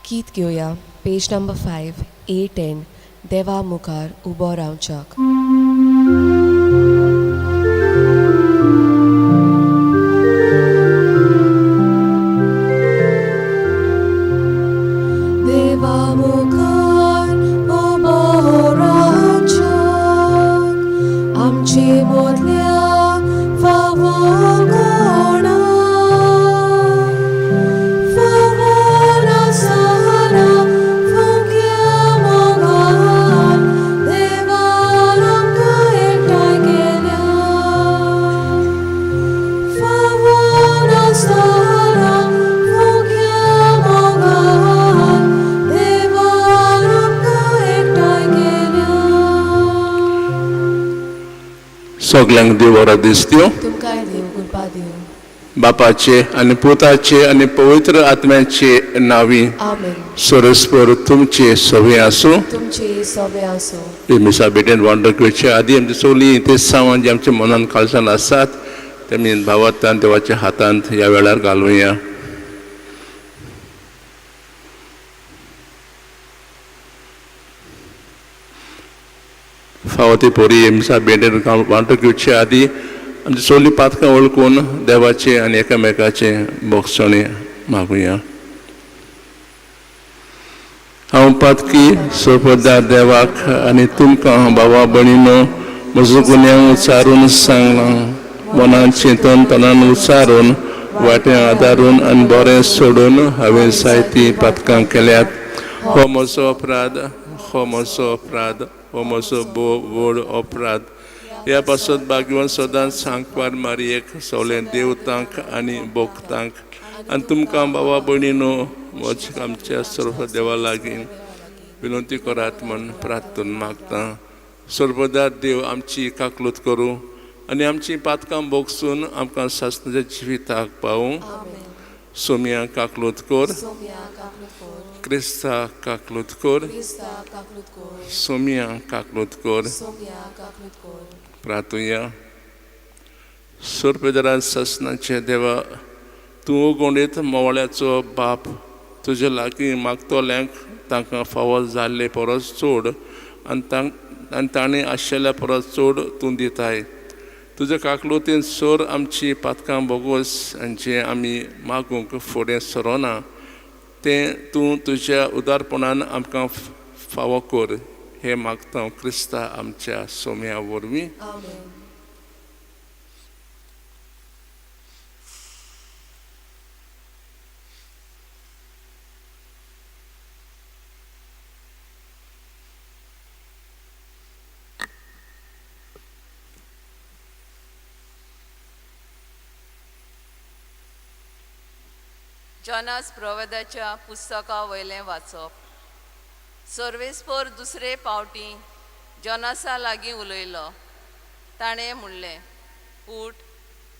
गीत घेवया page number 5 A10 देवा मुखार उबो रावच्याक. देवा मुखार उबो रावच्याक आमची मोदल्या फावो कोणा सगळ्यांक देव बरो दीस दिवं. तुमकांय देव कृपा दिवं. बापाचे आणि पुताचे आणि पवित्र आत्म्याचे नावी आमेन. सरस्पर तुमचे सवे आसूं. तुमचे सवे आसूं. मिसा बेटेन वांटोवचे आदी आमची चोली ते सामान जे आमच्या मनान खालसान आसात तेमी भावार्थान देवाच्या हातांत ह्या वेळार घालुया. फावती पोरी मिसा बेटेन वांटोवचे आदी आमची चोली पातकां वळखून देवाचे आनी एकामेकाचे बोगसणे मागुया. हांव पातकी सोपदार देवाक आनी तुमकां भावा भयणीनो म्हजो गुन्यांव उच्चारून सांगलां. मनान चिंतून तनान उच्चारून वाटें आदारून आनी बरें सोडून हांवें जायतीं पातकां केल्यात. हो म्हजो अपराध, हो म्हजो अपराध, हो म्हजो व्हड अपराध. ह्या पासत भाग्यवान सदांच सांगपार मारयेक सगळे देवतांक आनी भोगतांक आनी तुमकां भावा भयणीनो आमच्या सर्व देवा लागीं विनंती करात म्हण प्रार्थून मागता. सर्वदा देव आमची काकलूत करूं आनी आमची पातकां भोगसून आमकां सासणाच्या जिविताक पावूं. सोम्या काकलूत कर, क्रिस्ता काकलूत कर, सोम्या काकलूत कर. प्रार्थुया. सर्पेदारान सासणाचे देवा तूं उगोंडीत मोवाळ्याचो बाप तुजे लागीं मागतोल्यांक तांकां फावो जाल्ले परस चड आनी ताणें आशिल्ल्या परस चड तूं दिताय. तुज्या काकलुतीन सोर आमची पातकां बोगोस आनी जें आमी मागूंक फुडें सरोना तें तूं तुज्या उदारपणान आमकां फावो कर. हे मागता क्रिस्ता आमच्या सोम्या वरवीं. जॉनास प्रवेदाच्या पुस्तका वयलें वाचप. सर्वेस्पर दुसरे पावटी जॉनासा लागीं उलयलो. ताणें म्हणलें, उठ,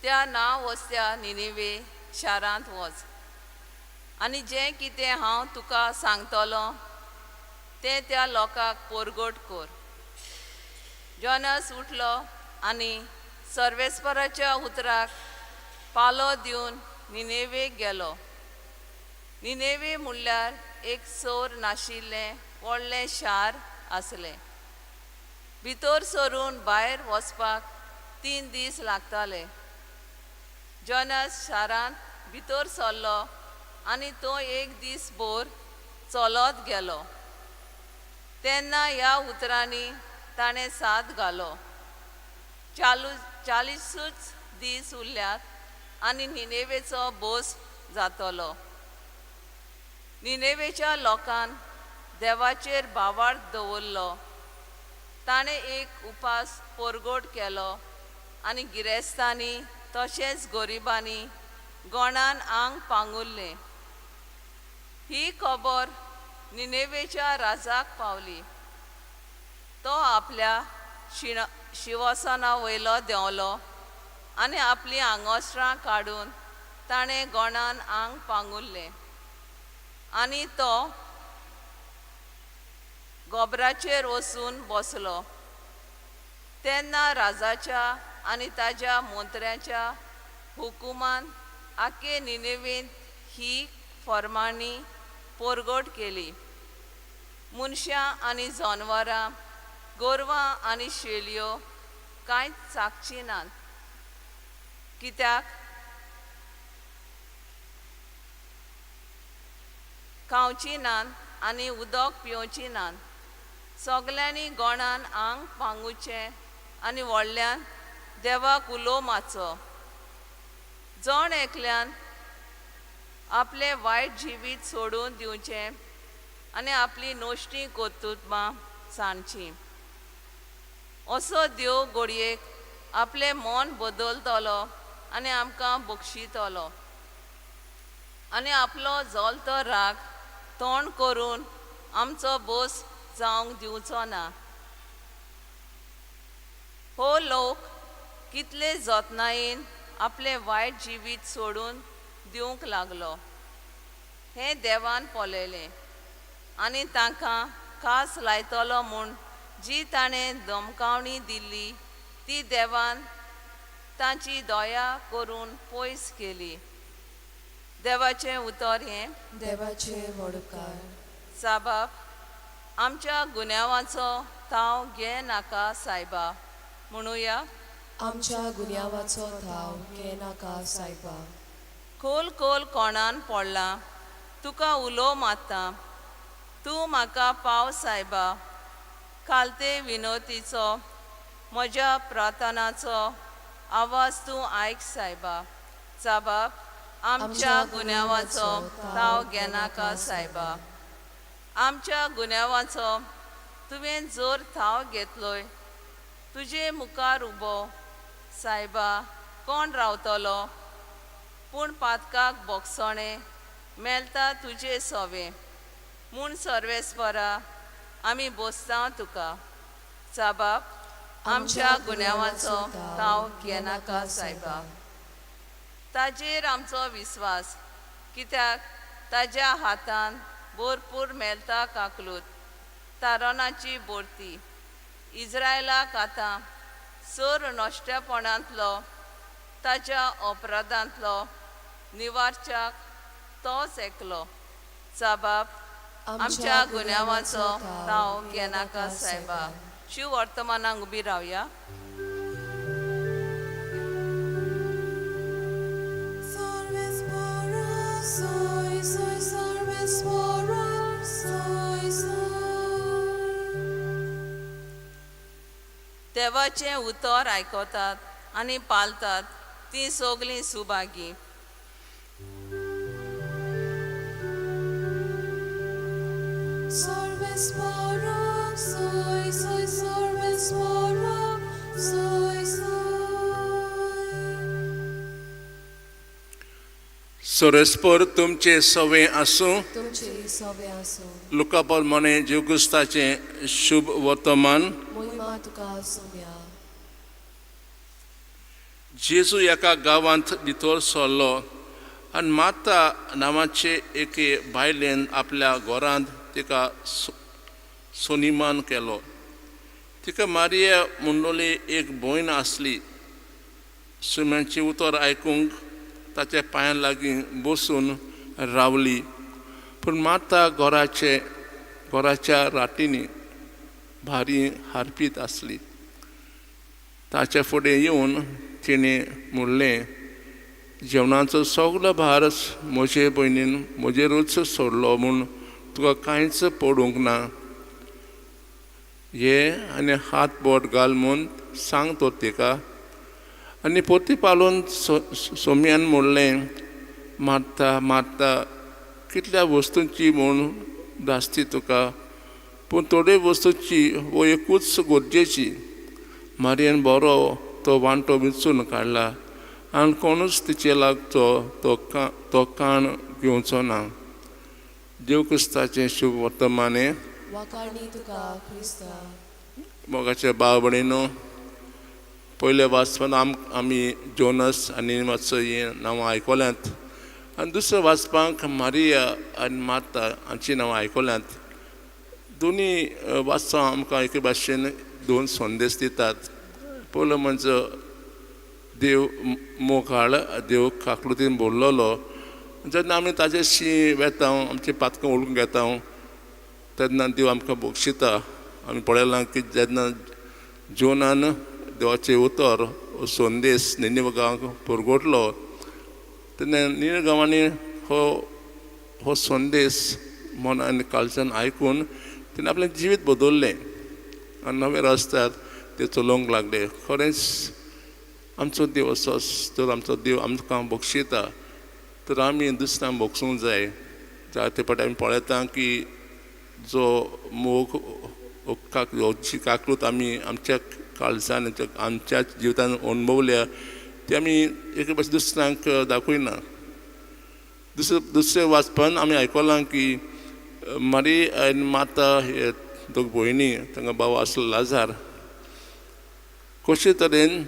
त्या नांव वसत्या निनेवे शारांत वच आनी जें कितें हांव तुका सांगतलों तें त्या लोकांक परगट कर. जॉनास उठलो आनी सर्वेस्पराच्या उतराक पालो दिवन निनेवेक गेलो. निनेवे म्हणल्यार एक सोर नाशिल्लें व्हडलें शार आसलें. भितर सरून भायर वचपाक 3 दीस लागताले. जॉनास शारांत भितर सरलो आनी तो 1 दीस भर चलत गेलो. तेन्ना ह्या उतरांनी ताणें साद घालो. 40 दीस उरल्यात आनी निनेवेचो बोस जातलो. निनेवेच्या लोकान देवाचेर भावार्थ दवरलो. ताणें एक उपास परगट केलो आनी गिरेस्तांनी तशेंच गरिबांनी गोणान आंग पांगुरलें. ही खबर निनेवेच्या राजाक पावली. तो आपल्या शिवसना वयलो देंवलो आनी आपलीं आंगोस्त्रां काडून ताणें गोणान आंग पांगुरलें. आनी तो गोबराचेर वचून बसलो. तेन्ना राजाच्या आनी ताच्या मंत्र्याच्या हुकुमान आखे निनेवेंत ही फर्माणी पोरगोट केली. मनशां आनी जनावरां, गोरवां आनी शेळयो कांयच चाखची नात. कित्याक खावची नात आनी उदक पिवची नात. सगल्यांनी गोणान आंग पांगुचें आनी व्हडल्यान देवाक उलो माचो. जण एकल्यान आपले वायट जिवीत सोडून दिवचें आनी आपली नोश्टी कोत्तुतमां सांडची. असो देव घडयेक आपलें मन बदलतलो आनी आमकां बक्षितलो आनी आपलो जळतो राग तोंड करून आमचो बोस जावंक दिवचो ना. हो लोक कितले जतनायेन आपले वायट जिवीत सोडून दिवंक लागलो हें देवान पळयलें आनी तांकां खास लायतलो म्हूण जी ताणें धमकावणी दिल्ली ती देवान तांची दया करून पयस केली. देवाचें उतर हें: देवाचे व्हडकार. साबाब, आमच्या गुन्यांवाचो ताव घे नाका सायबा. म्हणुया: आमच्या गुन्यांवाचो थाव घे नाका सायबा. खोल खोल कोणान पडला तुका उलो मात्ता. तूं म्हाका पाव सायबा. खालते विनोतीचो म्हज्या प्रार्थनाचो आवाज तूं आयक सायबा. साबाब, आमच्या गुन्यांवाचो ताव घे नाका सायबा. आमच्या गुन्यांवाचो तुवें जोर थाव घेतलोय. तुजे मुखार उबो सायबा कोण रावतलो? पूण पातकाक बोगसोणें मेलता तुजे सोवे. म्हूण सर्वेस्परा आमी बोसता तुका. साबाब, आमच्या गुन्यांवाचो ताव घे नाका सायबा. ताजेर आमचो विस्वास, कित्याक ताज्या हातान भरपूर मेलता काकलूत. तारोनाची बोरती इज्रायलाक आतां सर नश्टेपणांतलो ताच्या अपराधांतलो निवारच्याक तोच एकलो. साबाब, आमच्या गुन्यांवाचो ताव घे नाका सायबा. शिव वर्तमानाक उबी रावया. देवाचें उतर आयकतात आनी पालतात ती सगलीं सुभागी. सोरेस्पोर तुमचे सवे आसूं. तुमचे सवे आसूं. लुकापोल म्हणे जेवकुस्ताचें शुभ वर्तमान. महिमा तुका सोम्या. जेजू एका गांवांत भितर सरलो आनी माता नांवाचे एके बायलेन आपल्या घरांत तिका सोनिमान केलो. तिका मारिया म्हणलोली एक भयण आसली. सुम्याचें उतर आयकूंक ताच्या पांयां लागीं बसून रावली. पूण माता घराच्या राटींनी भारी हारपीत आसली. ताचे फुडें येवन तिणें म्हणलें, जेवणाचो सगलो भार म्हजे भयणीन म्हजेरूच सोडलो म्हूण तुका कांयच पडूंक ना. ये आनी हात बोट घाल म्हूण सांगतो तिका. आनी पोती पालून सोम्यान म्हणलें, मारता मारता कितल्या वस्तूंची म्हूण धास्ती तुका, पूण थोड्यो वस्तूंची वो एकूच गरजेची. मारयेन बरो तो वांटो विचून काडला आनी कोणूच तिचे लागचो तो काण घेवचो ना. देवकुस्ताचें शुभ वर्तमाने. वाकाणी तुका क्रिस्ता. मोगाचे भाव भयणीनो, पयले वाचपान आमी जोनस आनी मातसो हें नांवां आयकल्यांत आनी दुसरें वाचपाक मारिया आनी मार्ता हांचीं नांवां आयकल्यांत. दोनी वाचपां आमकां एके भाशेन दोन संदेश दितात. पयलो म्हणजे देव मोगाळ देव काकलुतीन बोल्लोलो जेन्ना आमी ताचेशी वेता आमची पातकां ओळखून घेता तेन्ना देव आमकां बक्षिता. आमी पळयलां की जेन्ना जोनान देवाचें उतर संदेश निनिवे गांवांक परगोटलो तेन्ना निनिवे गांवांनी हो संदेश मनान आनी काळजान आयकून तेणें आपलें जिवीत बदललें आनी नवे रस्त्यार ते चलोवंक लागले. खरेंच आमचो देव असो जर आमचो देव आमकां बक्षिता तर आमी दुसऱ्यांक बक्षूंक जाय. जायते फावटी आमी पळयता की जो मोग काकूत आमी आमच्या काळजान आमच्या जिवितान अणभवल्या ती आमी एक भाशेन दुसऱ्यांक दाखयना. दुसरे वाचपान आमी आयकलां की मारी आनी माता हे दोग भयणी तांकां भाव आसलो लाजार कशे तरेन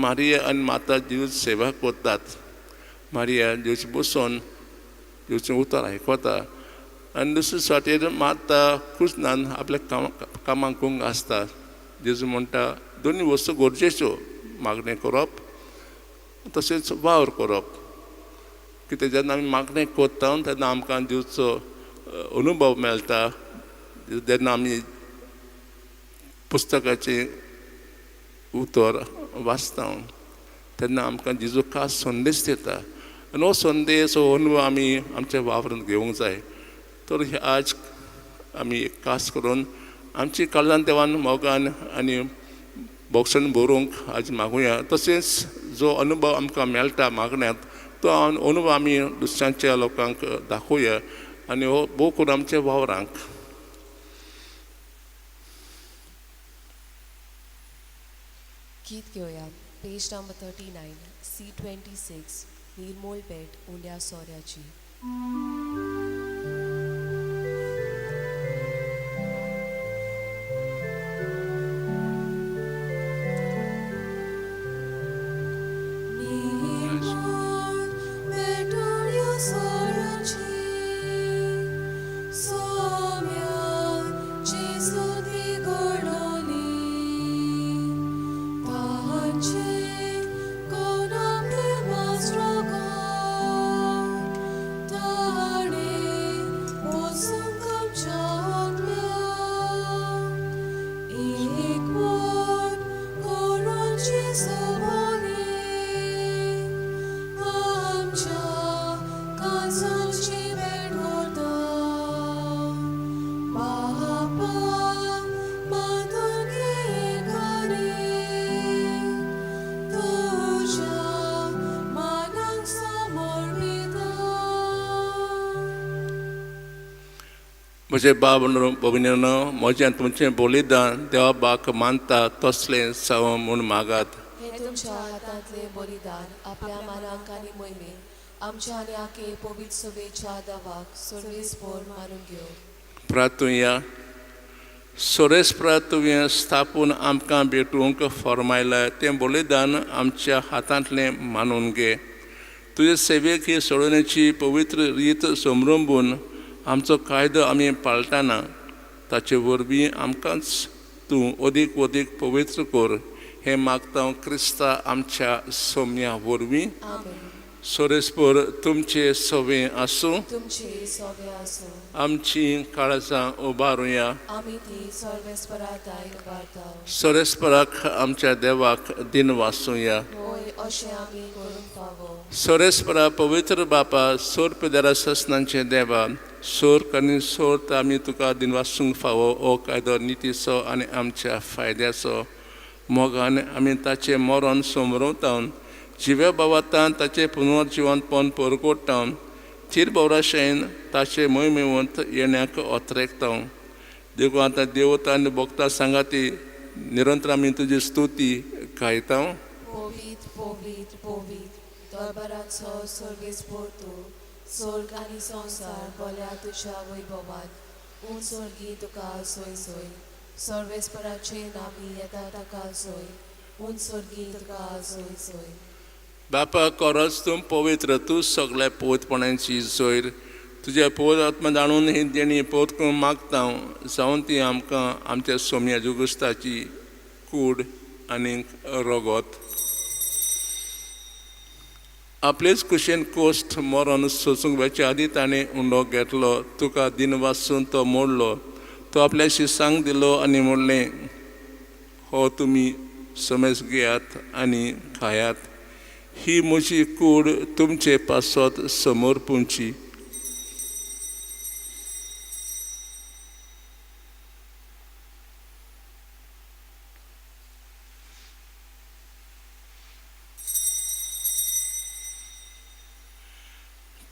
मारिया आनी माता जीव सेवा करतात. मारिया देवची बसून देवचें उतर आयकता आनी दुसरे फावटीर माता कुसनान आपल्या कामाक गुंग आसता. जेजू म्हणटा दोनी वस्तू गरजेच्यो, मागणें करप तशेंच वावर करप. कित्याक जेन्ना आमी मागणें करता तेन्ना आमकां देवचो अनुभव मेळटा. जेन्ना आमी पुस्तकाचें उतर वाचता तेन्ना आमकां जेजू खास संदेश दिता आनी हो संदेश हो अनुभव आमी आमच्या वावरांत घेवंक जाय. तर आज आमी एक खास करून आमची काळजान देवान मोगान आनी बक्षण भरूंक आज मागुया. तशेंच जो अनुभव आमकां मेळटा मागण्यांत तो अनुभव आमी दुसऱ्यांच्या लोकांक दाखोवया आनी हो भोव करून आमच्या वावरांक. गीत घेवया पेज नंबर 39 C26 निर्मोल पेट उंड्या सोऱ्याची. म्हजे बाब भगिनीनो म्हजें तुमचें बलिदान देवा बाक मानता तसलें साव म्हूण मागात. हे तुमच्या हातांतले बलिदान आपल्या मानांक आनी मोहिमेन आमच्या आनी आखे पवित्र सभेच्या दावाक सर्वेस्पोर मारून घेव. प्रार्थुया सोरेस्प्रार्थुया स्थापून आमकां भेटूंक फरमायलां तें बलिदान आमच्या हातांतलें मानून घे. तुजे सेवेक ही सोडण्याची पवित्र रीत समरंभून आमचो कायदो आमी पाळटना ताचे वरवीं आमकांच तूं अदीक अदीक पवित्र कर. हें मागता क्रिस्ता आमच्या सोम्या वरवीं. सोरेस्पोर तुमचे सवे आसूं. तुमचे सवे आसूं. आमची काळजां उबारुया. आमी ती सर्वेस्पराताय उबारता. सोरेस्पराक आमच्या देवाक दिन वासूया. होय अशें आमी करूंक फावो. सोरेस्परा पवित्र बापा सोर पिदारा ससनांचे देवा सोर आनी सोर आमी तुका दिन वासूंक फावो. हो कायदो नितीचो आनी आमच्या फायद्याचो. मोगान आमी ताचें मरण समरवता. जिव्या भावांतान ताचें पुनर्जिवंतपण परगोडटा. थीर भोवराशेन ताचे मोहिमेवंत येण्याक ओतरेकता. देखून आतां देवता आनी भोगता सांगाती निरंतर आमी तुजी स्तुती गायता. पोवीत पोवीत पोवीत दरबाराचो सर्वेस्पोर तूं. स्वर्ग आनी संवसार बोल्या तुज्या वैभवात. उंच स्वर्गी तुका सोय सोय. सर्वेस्पराचे नामी येता ताका सोय. उंच स्वर्गी तुका सोय सोय. बापा खरोच तूं पवित्र. तूं सगळ्या पवित्रपणाची सोयर. तुज्या पवित्र आत्मा जाणून ही देणी पवित्र करूंक मागता. जावन ती आमकां आमच्या सोम्या जुगुस्ताची कूड आनी रगत आपलेच कुशेन कोश्ट मरण सोसूंक वेच्या आदी ताणें उंडो घेतलो, तुका दिन वाचून तो मोडलो. तो आपल्या शिसांक दिलो आनी म्हणलें, हो तुमी समेज घेयात आनी खायात. ही म्हजी कूड तुमचे पासत समोर पुंची.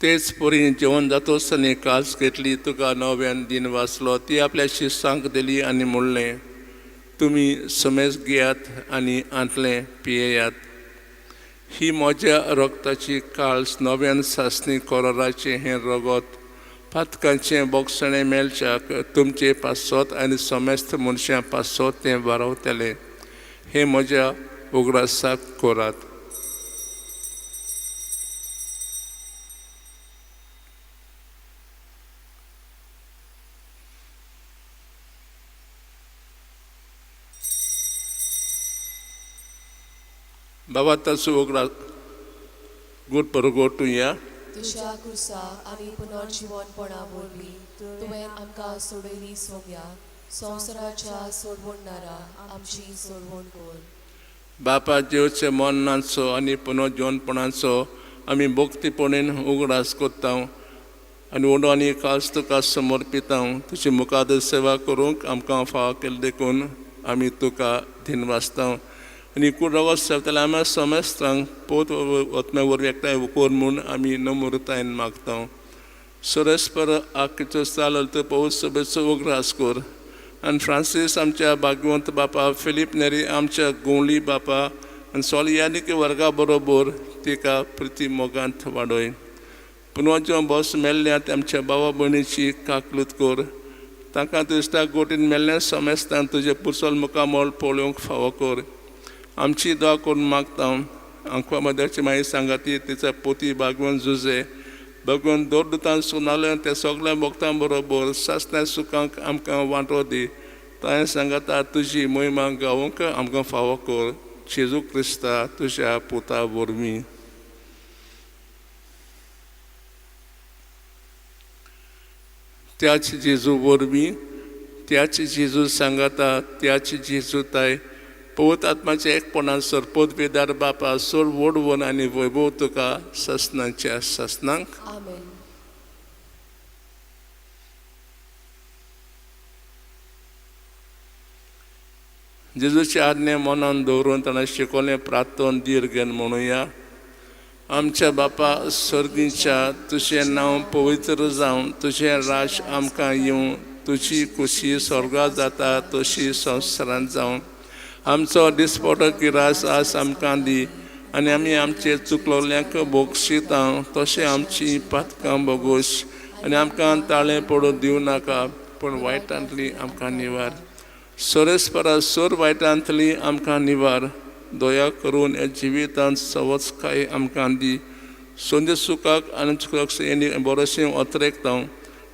तेच परी जेवण जातो आसतना कास घेतली, तुका नव्यान दिन वाचलो. ती आपल्या शिसांक दिली आनी म्हणलें, तुमी समेज घेयात आनी आंतलें पियेयात. ही म्हज्या रगताची काळज, नव्यान सासणी कोराराचें हें रगत, पातकांचें बोगसणें मेलच्याक तुमचे पासत आनी समेस्त मनशां पासत तें वारवतलें. हें म्हज्या उगडासाक कोरात. बाबा ताचो उगडा गूट परगोटुया. तुझ्या क्रुसा आमी पुनर्जीवनपणा वरवीं तुवें आमकां सोडयली सोम्या, संवसाराच्या सोडवणारा आमची सोडवण कर. बापा जेवचे मरणाचो आनी पुनर्जीवनपणाचो आमी भक्तीपणेन उगडास कोत्ता आनी ओडो आनी कास तुका समर्पिता. तुजी मुखार सेवा करूंक आमकां फाव केले देखून आमी तुका दिन वाचता. आनी कुडरगत सेवतले आमी समेस्तांक पोत वतम्या वरवीं एकठांय कोर म्हूण आमी नम्रतायेन मागता. सुरेस्पर आख्खीचो चालल तो पवित्र सभेचो उगडास कर. आनी फ्रांसीस आमच्या भाग्यवंत बापा, फिलीप नेरी आमच्या गोंवली बापा आनी सोलियानिक वर्गा बरोबर तिका प्रिती मोगांत वाडय. पुनर्जीवन बस मेल्ल्यात आमच्या भावा भयणीची काकलूत कर. तांकां दिसता गोटीन मेल्ल्या समेस्तांक तुजे पुरसोल मुखामोल पळोवंक फावो कर. आमची दुआ करून मागता. आंखवा मध्याची माई सांगाती तिचा पोती भागवंत जुजे भगवंत दोरदुतान सुनाले त्या सगळ्या भक्तां बरोबर सासण्या सुखांक आमकां वांटो दी. तांय सांगाता तुजी महिमा गावूंक आमकां फावो कर. जेजू क्रिस्ता तुज्या पुता वरवीं. त्याच जेजू वरवीं, त्याच जेजू सांगाता, त्याच जेजू ताय पवित्र आत्म्याच्या एकपणान सरपोत वेदार बापा सोड वडवण आनी वैभव तुका ससनांच्या ससनांक. आमेन. जेजूचे आज्ञे मनान दवरून ताणें शिकवलें प्रार्थन दीर घेवन म्हणुया. आमच्या बापा सर्गीच्या तुजें नांव पवित्र जावं, तुजें राज आमकां येवं, तुजी खुशी स्वर्गांत जाता तशी संवसारांत जावं. आमचो दिसपडो किरास आज आमकां दी आनी आमी आमचे चुकलोल्यांक बोगशिता तशें आमची पातकां बोगोश आनी आमकां ताळें पडूं दिवं नाका, पूण वायटांतली आमकां निवार. सोरेस्परा सोर वायटांतली आमकां निवार. दया करून ह्या जिवितांत सवचकाय आमकां दी. सोंदे सुखाक आनी चुकाक बरोशें अत्रेकता,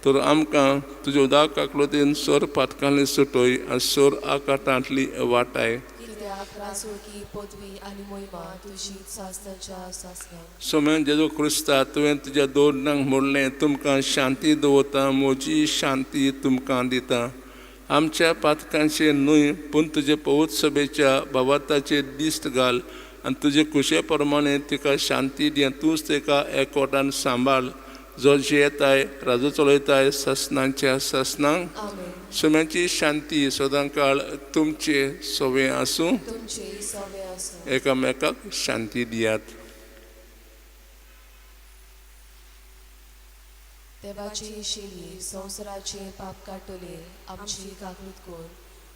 तर आमकां तुज्या उदा काकलुतीन सोर पातकांतली सुटोय आनी सोर आकाटांतली वाटाय. कित्याक रासोळकी पदवी आनी महिमा तुजीच सासनाच्या सासनांक. सोमेन जेजू क्रिस्ता तुवें तुज्या दोरणांक म्हणलें, तुमकां शांती दवरता, म्हजी शांती तुमकां दिता. आमच्या पातकांचेर न्हय पूण तुजे पवित्र सभेच्या भावार्थाचेर दिश्ट घाल आनी तुजे कुशे प्रमाणे तिका शांती दिया. तूंच तिका एकवटान सांबाळ, जो जियेताय राजू चलयताय ससनांच्या ससनांक. आमेन. सोम्याची शांती सदांकाळ तुमचे सोवे आसूं. तुमचे सवे आसूं. एकामेकाक शांती दियात. देवाची शिली संवसाराचे पाप काडटले आमची काकलूत कर.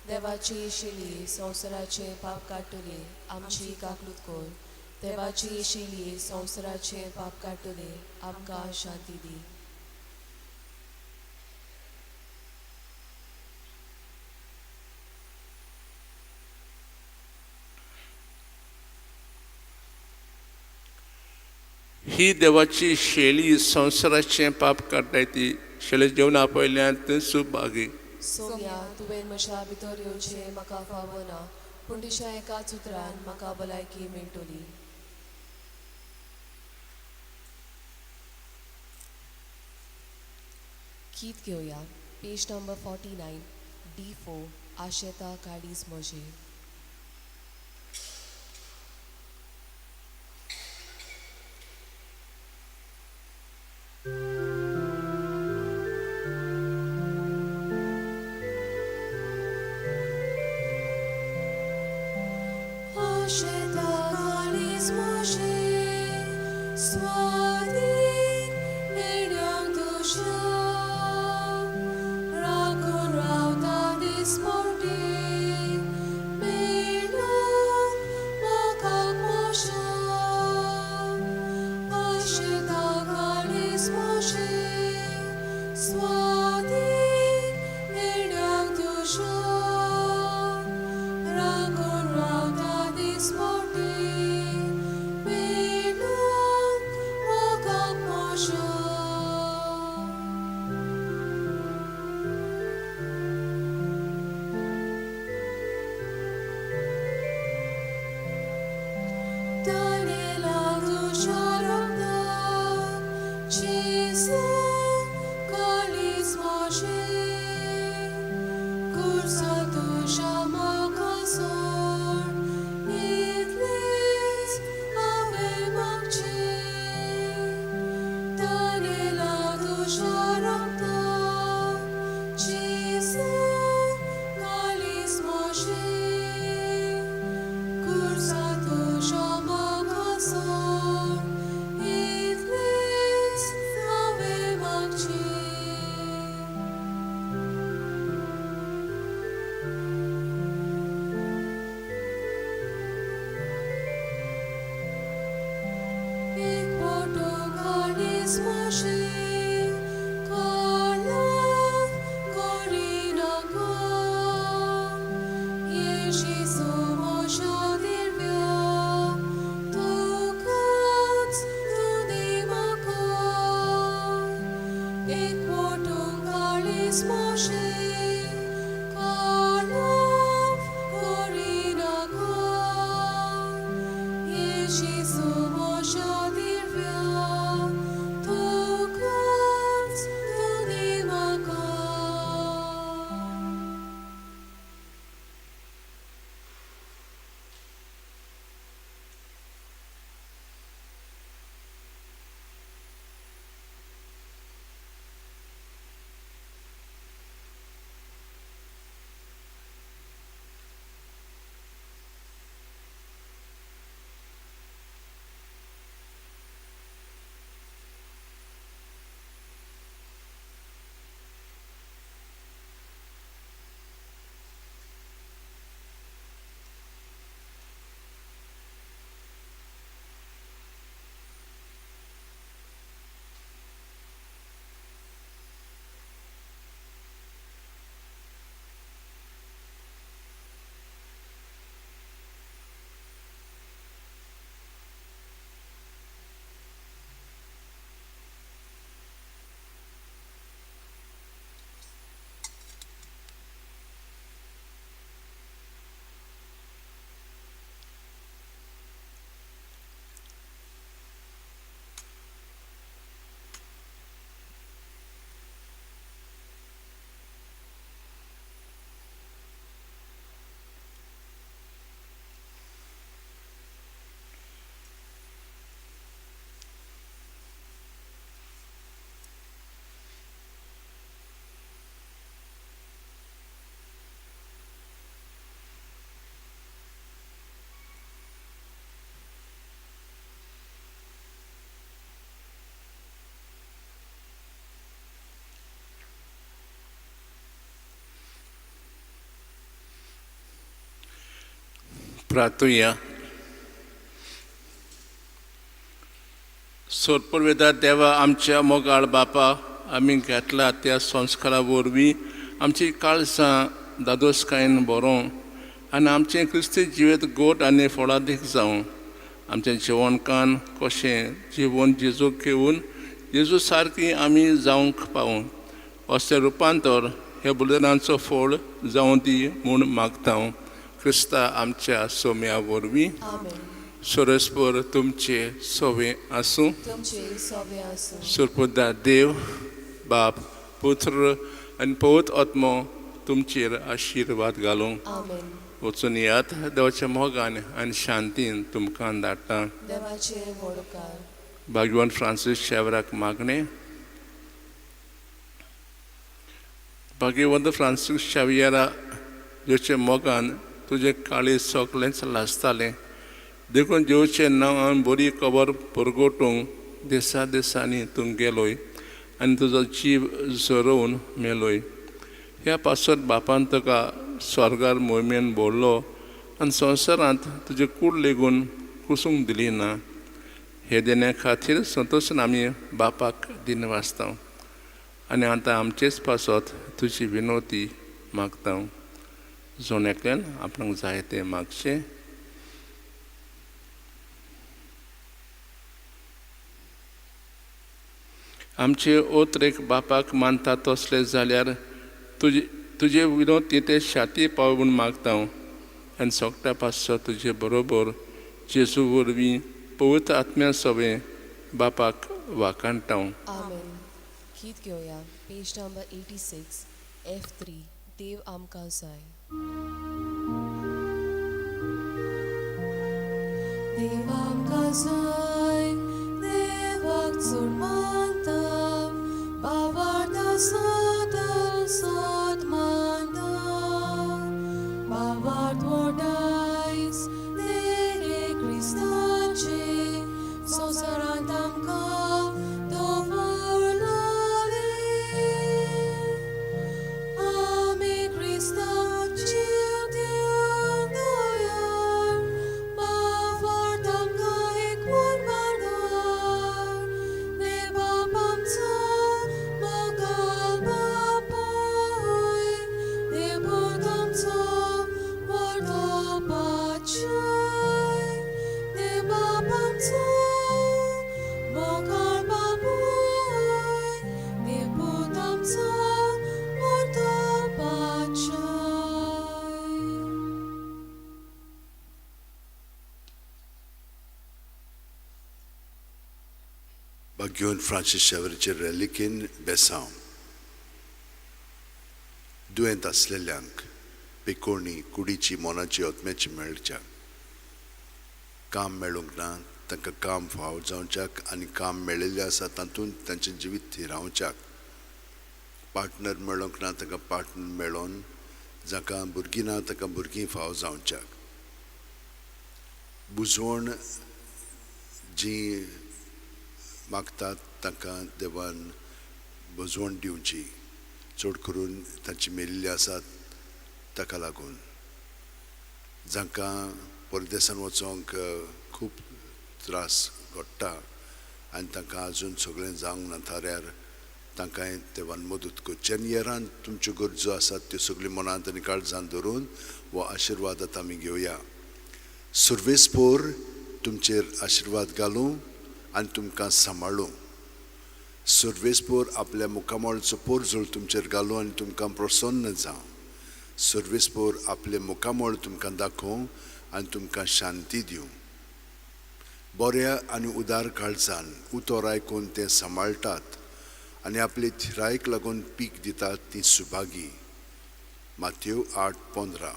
देवाची शिली संवसाराचे पाप काडटले आमची काकलूत कर. देवाची शिली संवसाराचे पाप काडटले आमकां शांती दी. ही देवाची शेळी संवसाराचें पाप काडटाय ती शेळे जेवण आपयल्यान थंय सुभागी. सोम्या तुवें म्हज्या भितर येवचें म्हाका फावना, पूण तुज्या एकाच उतरान म्हाका भलायकी मेळटली. गीत घेऊया पेज नंबर 49 D4 आशेता काडीस मोजे. प्रार्थूया. सोडपडवेता देवा आमच्या मोगाळ बापा आमी घेतला त्या संस्कारा वरवीं आमची काळजां दादोसकायेन बरों आनी आमचें क्रिस्ती जिवीत गोड आनी फळादीक जावं. आमचें जेवणकान कशें जीवन जेजूक घेवन जेजू सारकी आमी जावंक पावूं अशें रुपांतर हे बलिदानाचो फळ जावं दी म्हूण मागता. क्रिस्ता आमच्या सोम्या वरवीं सोरस्पर तुमचे सोवे आसूं. सुरपुदा देव बाप पुत्र आनी पवित्र आत्मो तुमचेर आशिर्वाद घालूं. आमेन. वचून येयात देवाच्या मोगान आनी शांतीन तुमकां धाडटा. देवाचे व्हडकार. भाग्यवान फ्रांसीस शेवराक मागणे. भाग्यवंत फ्रांसीस शेवियरा जेचे मोगान तुझे काळी सोकलेंच लासतालें देखून जेवचे नांव बरी खबर परगोटूंक दिसा दिसांनी तूं गेलोय आनी तुजो जीव झरोवन मेलोय. ह्या पासत बापान तुका स्वर्गार मोहिमेन बोडलो आनी संवसारांत तुजे कूड लेगून कुसूंक दिली ना. हे देण्या खातीर संतोशान आमी बापाक दिन वाचता आनी आतां आमचेच पासत तुजी विनोती मागता. जोण्यातल्यान आपणाक जाय तें मागचें. आमचे ओत्रेक बापाक मानता तसले जाल्यार तुजे विनोती ते शाती पाव म्हूण मागता आनी सोगट्या पासत तुजे बरोबर जेजू वरवीं पवित्र आत्म्या सवे बापाक वाकाणटा. आमेन. गीत घेवया. Page number 86 F3. देव आमकां जाय. देव आमकां जाय, देवाक चड मानता, बाबार्थ सदल सद मानता, बाबार्थ वडायस देणे क्रिस्ताचे संवसारांत आमकां दवरलोले. आमी क्रिस्तांव जीव दिवन दोयार, बाबार्थ आमकां एकवट बांदोर. देव बाप आमचो मोगाल बापोय, देव पूत आमचो व्हडलो बाचोय. देव बाप आमचो मोगाल बापोय, देव पूत आमचो व्हडलो बाचोय. भाग्यवान फ्रांसीस शेवराचे रेलिकेन बेसांव. दुयेंत आसलेल्यांक पिकोवणी कुडीची मोनाची ओतम्याची मेळच्या. काम मेळूंक ना तांकां काम फाव जावच्याक आनी काम मेळिल्लें आसा तातूंत तांचें जिवीत थिरावच्याक. पार्टनर मेळोंक ना तांकां पार्टनर मेळोन, जाका भुरगीं ना तांकां भुरगीं फाव जावच्याक. बुजवण जी मागतात तांकां देवान बुजवण दिवची, चड करून तांची मेलिल्लीं आसात ताका लागून. जांकां परदेसान वचोंक खूब त्रास घडटा आनी तांकां आजून सगळें जावंक ना थाऱ्यार तांकांय देवान मदत करची. आनी येरान तुमच्यो गरजो आसात त्यो सगळ्यो मनांत आनी काळजांत धरून हो आशिर्वादांत आमी घेवया. सर्वेस्पोर तुमचेर आशिर्वाद घालूं आनी तुमकां सांबाळूं. सर्वेस्पोर आपल्या मुखामळचो पोरजोळ तुमचेर घालूं आनी तुमकां प्रसन्न जावं. सर्वेस्पोर आपले मुखामळ तुमकां दाखोवं आनी तुमकां शांती दिवं. बऱ्या आनी उदार काळजान उतर आयकून ते सांबाळटात आनी आपले थिरायेक लागून पीक दितात ती सुभागी. माथ्यू 8:15.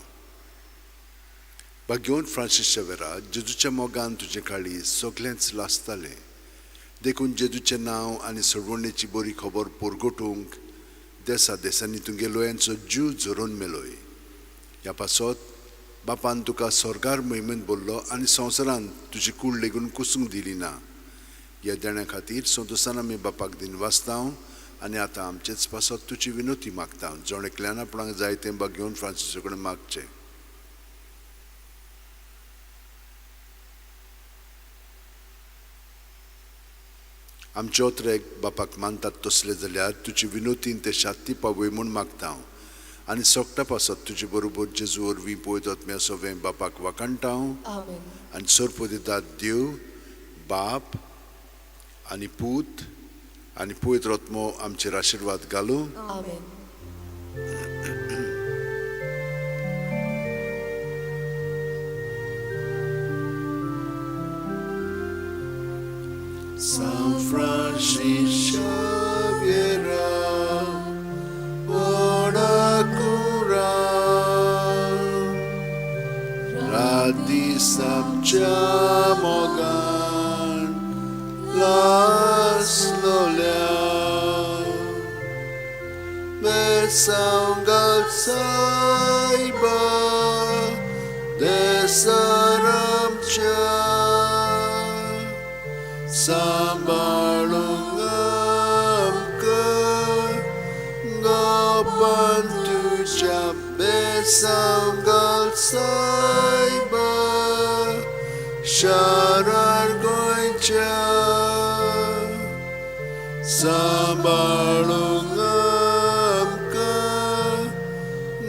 भाग्यवान फ्रांसीस शेवेरा, जेजूच्या मोगान तुजे काळी सगळेंच लासतालें देखून जेजूचें नांव आनी सडवणेची बरी खबर परगटूंक देसा देसांनी तुगे लोयांचो जीव झरोवन मेलोय. ह्या पासत बापान तुका स्वर्गार मोहिमेंत बोल्लो आनी संवसारांत तुजी कूड लेगून कुसूंक दिली ना. ह्या देण्या खातीर संतोशान आमी बापाक दिन वाचता आनी आतां आमचेच पासत तुजी विनोती मागता. जोणेकल्यान आपणाक जाय तें भाग्यवान फ्रांसीसा कडेन मागचें. आमचे ओत्रेक बापाक मानतात तसले जाल्यार तुजी विनोतीन ते शांती पावय म्हूण मागता आनी सोगटा पासत तुजे बरोबर जेजू वरवीं पळयत आत्म्या सवें बापाक वाकाणटा आनी सर्प दितात देव बाप आनी पूत आनी पवित्र आत्मो आमचेर आशिर्वाद घालूं. San Francis Xavier, आमच्या मोगान लासलोल्या बेसांगाल सायबा देसार आमच्या सांबाळूंक आमकां गोपान तुज्या बेसांगाल सायबा शारार गोंयच्या सांबाळूंक आमकां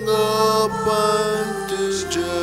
गोपान तुज्या.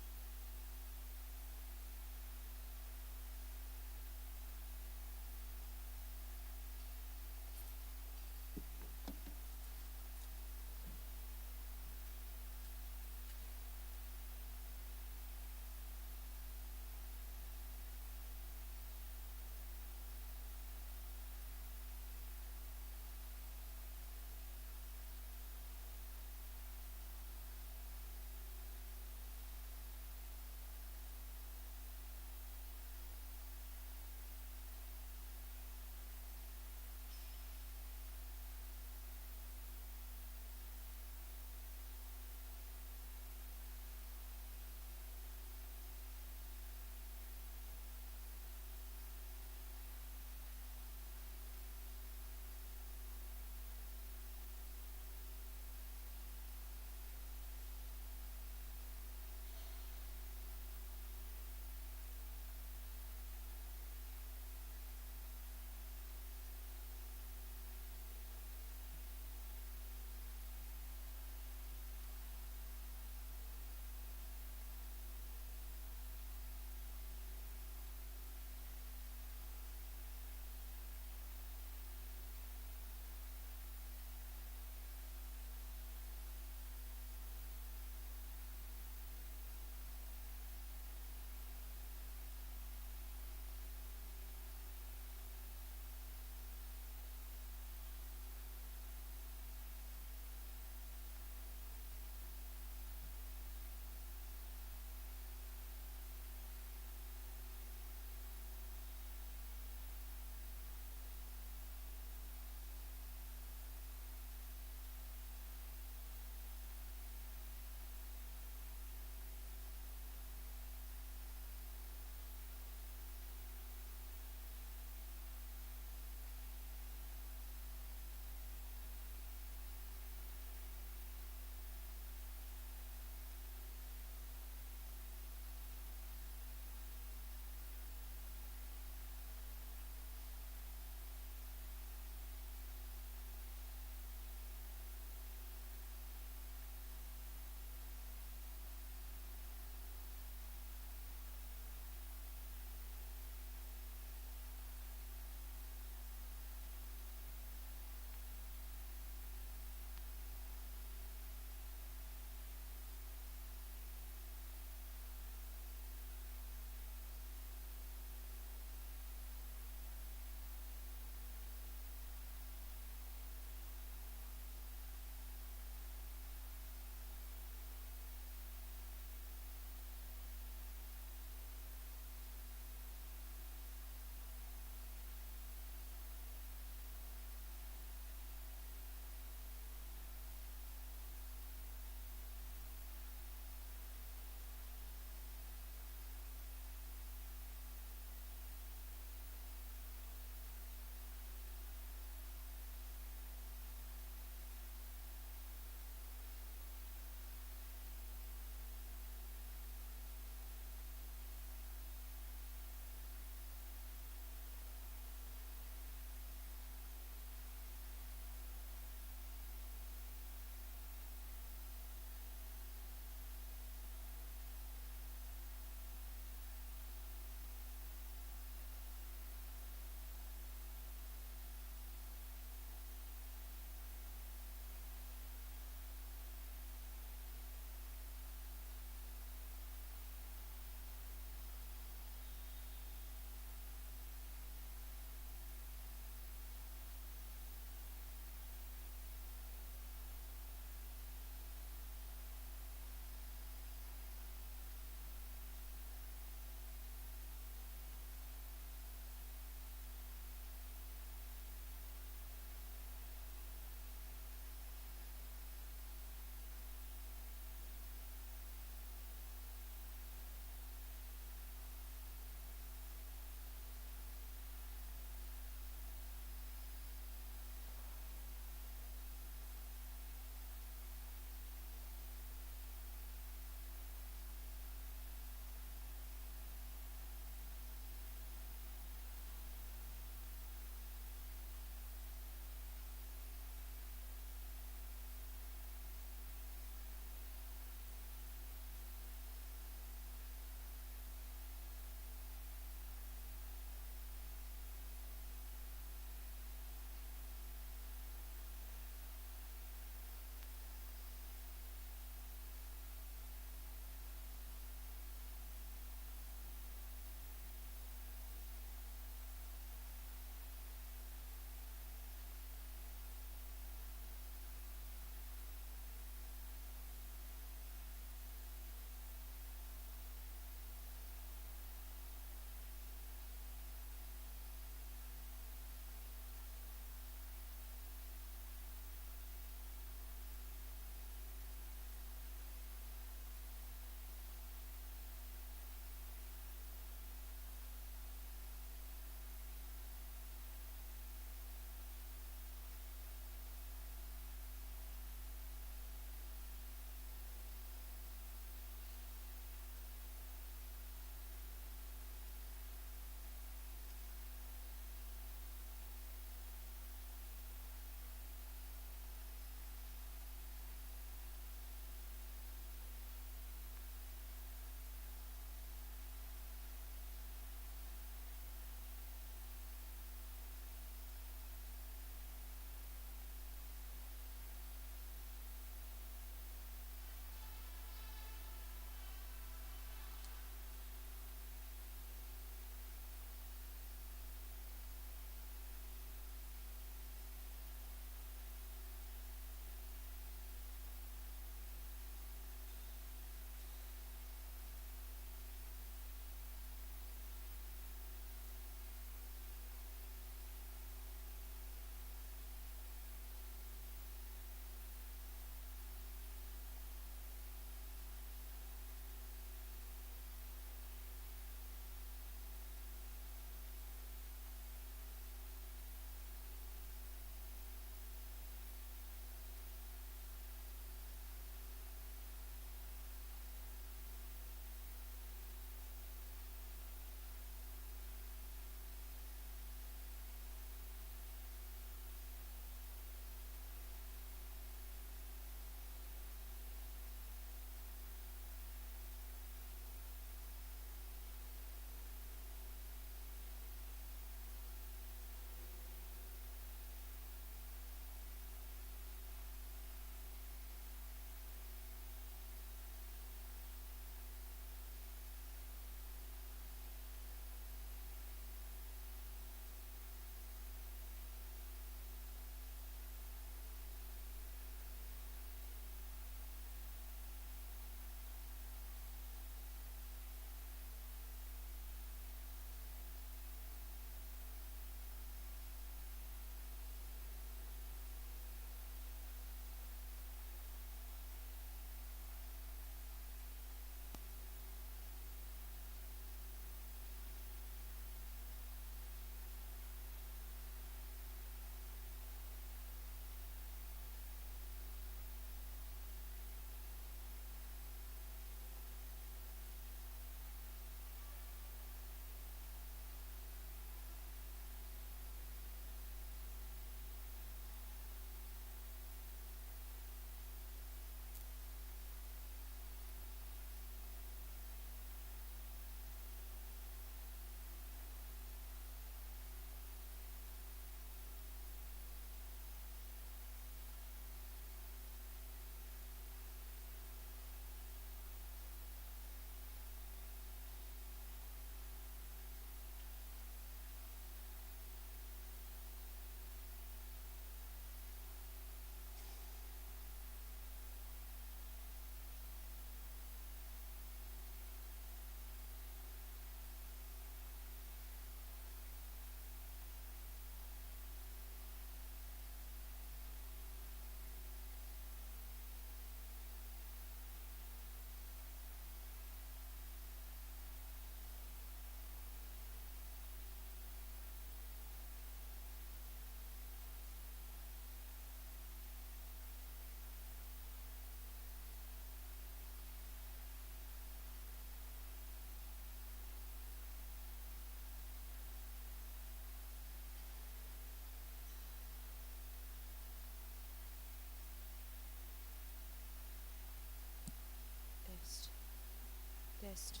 Eucharist.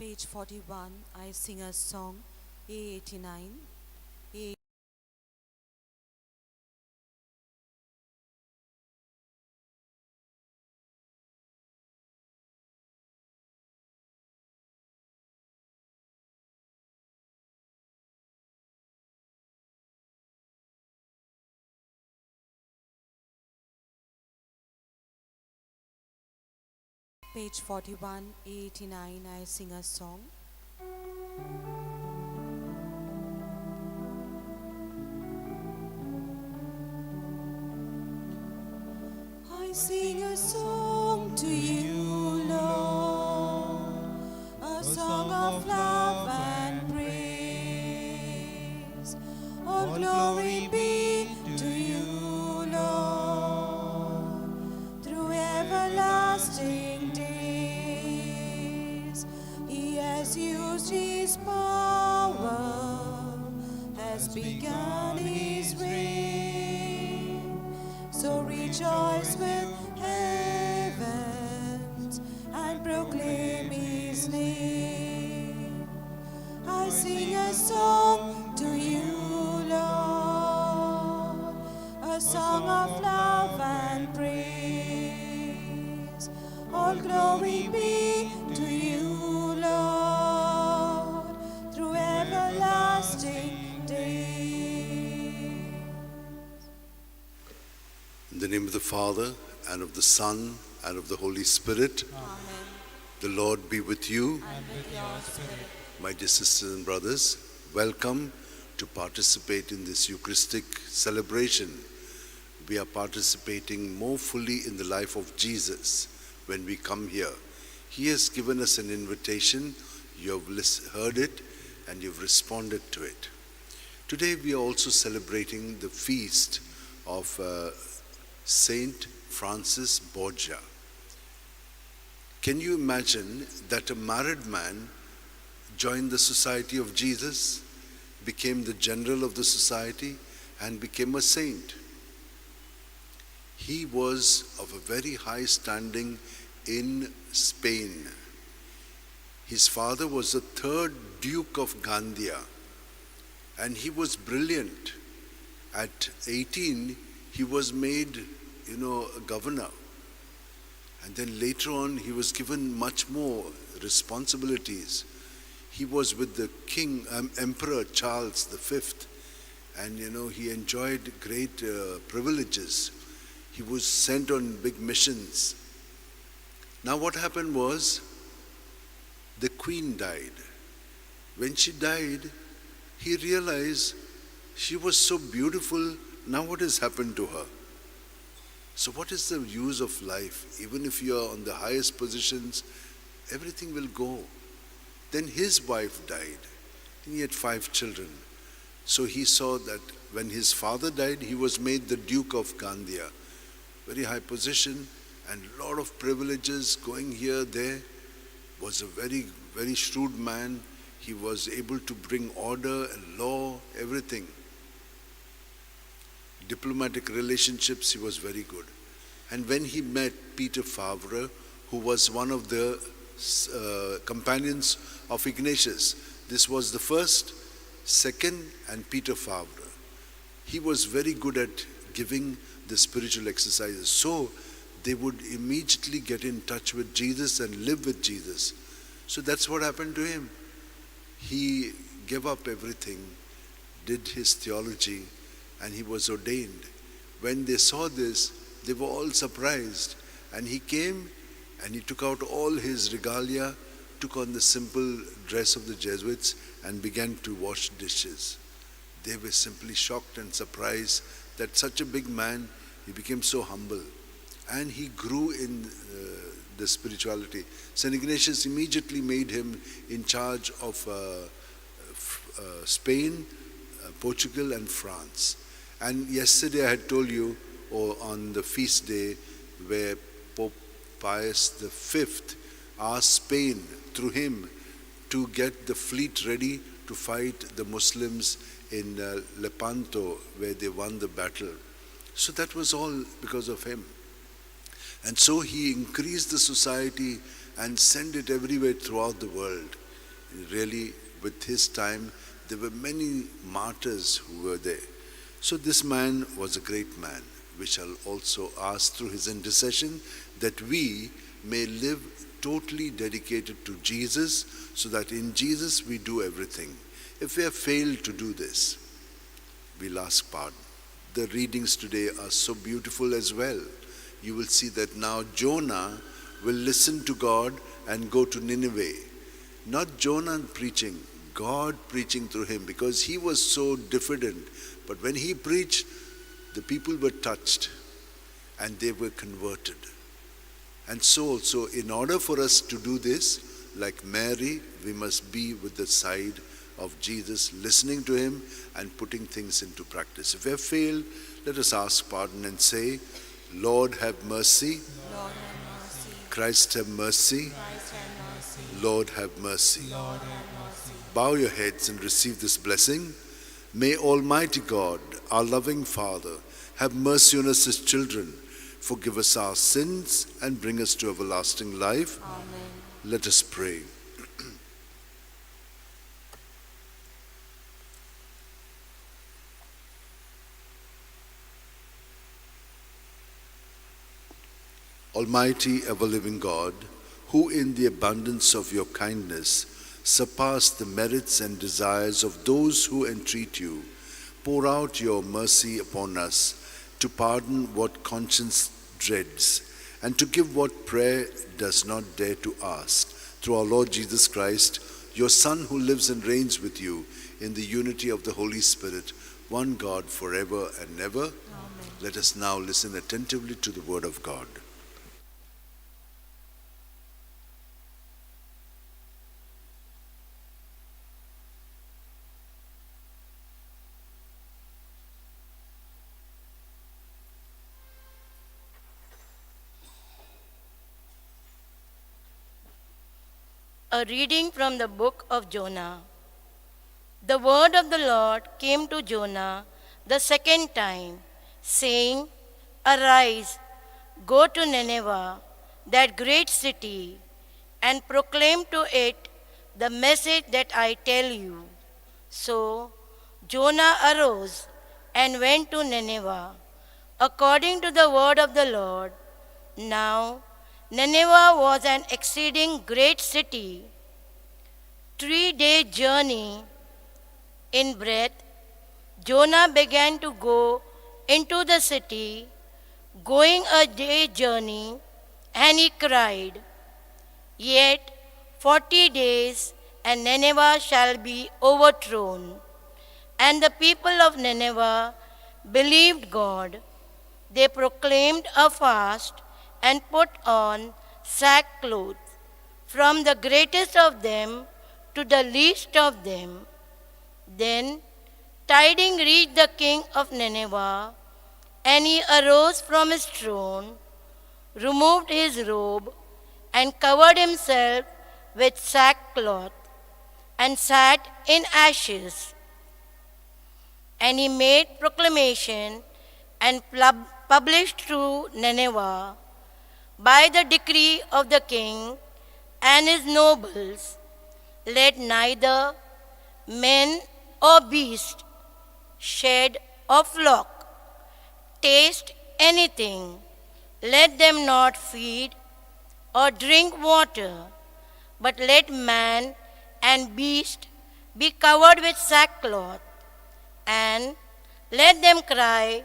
Page 41, I sing a song, A89. Page 41, A89, I sing a song. I sing a song to you, Lord, a song of love and praise. All glory be to you, Lord, through everlasting days. He has used his power, has begun his reign. So rejoice with heavens and proclaim his name. I sing a song to you, Lord, a song of love and praise. All glory be to you, Lord, through everlasting days. In the name of the Father, and of the Son, and of the Holy Spirit. Amen. The Lord be with you. And with your spirit. My dear sisters and brothers, welcome to participate in this Eucharistic celebration. We are participating more fully in the life of Jesus when we come here. He has given us an invitation. You have heard it and you've responded to it. Today we are also celebrating the feast of Saint Francis Borgia. Can you imagine that a married man joined the Society of Jesus, became the general of the society, and became a saint? He was of a very high standing in Spain. His father was the third Duke of Gandia, and he was brilliant. At 18, he was made, a governor. And then later on, he was given much more responsibilities. He was with the Emperor Charles V, and he enjoyed great privileges. He was sent on big missions. Now what happened was, the queen died. When she died, he realized she was so beautiful. Now what has happened to her? So what is the use of life? Even if you are on the highest positions, everything will go. Then his wife died, and he had 5 children. So he saw that when his father died, he was made the Duke of Gandia. Very high position and a lot of privileges going here, there. Was a very, very shrewd man. He was able to bring order and law, everything. Diplomatic relationships, he was very good. And when he met Peter Favre, who was one of the companions of Ignatius, this was the first, second, and Peter Favre. He was very good at giving the spiritual exercises. So they would immediately get in touch with Jesus and live with Jesus. So that's what happened to him. He gave up everything, did his theology, and he was ordained. When they saw this, they were all surprised. And he came and he took out all his regalia, took on the simple dress of the Jesuits, and began to wash dishes. They were simply shocked and surprised that such a big man, he became so humble. And he grew in the spirituality. St. Ignatius immediately made him in charge of Spain, Portugal, and France. And yesterday I had told you, or on the feast day, where Pope Pius V asked Spain, through him, to get the fleet ready to fight the Muslims in Lepanto, where they won the battle. So that was all because of him. And so he increased the society and sent it everywhere throughout the world. really, with his time, there were many martyrs who were there. So this man was a great man. We shall also ask through his intercession that we may live totally dedicated to Jesus, so that in Jesus we do everything. If we have failed to do this, we'll ask pardon. The readings today are so beautiful as well. You will see that now Jonah will listen to God and go to Nineveh. Not Jonah preaching, God preaching through him, because he was so diffident. But when he preached, the people were touched and they were converted. And so also, in order for us to do this, like Mary, we must be with the side of Jesus, listening to him and putting things into practice. If we have failed, let us ask pardon and say, Lord, have mercy. Lord, have mercy. Christ, have mercy. Christ, have mercy. Lord, have mercy. Lord, have mercy. Bow your heads and receive this blessing. May Almighty God, our loving Father, have mercy on us as children, forgive us our sins, and bring us to everlasting life. Amen. Let us pray. Almighty, ever-living God, who in the abundance of your kindness surpass the merits and desires of those who entreat you, pour out your mercy upon us to pardon what conscience dreads, and to give what prayer does not dare to ask, through our Lord Jesus Christ, your Son, who lives and reigns with you in the unity of the Holy Spirit, one God forever and ever. Amen. Let us now listen attentively to the word of God. A reading from the book of Jonah. The word of the Lord came to Jonah the second time, saying, Arise, go to Nineveh, that great city, and proclaim to it the message that I tell you. So Jonah arose and went to Nineveh, according to the word of the Lord. Now Nineveh was an exceeding great city, 3-day journey in breadth. Jonah began to go into the city, going a day journey, and he cried, Yet 40 days, and Nineveh shall be overthrown. And the people of Nineveh believed God. They proclaimed a fast and put on sackcloth, from the greatest of them to the least of them. Then tidings reached the king of Nineveh, and he arose from his throne, removed his robe, and covered himself with sackcloth, and sat in ashes. And he made proclamation and published through Nineveh, by the decree of the king and his nobles, let neither man or beast, shed or flock, taste anything. Let them not feed or drink water, but let man and beast be covered with sackcloth, and let them cry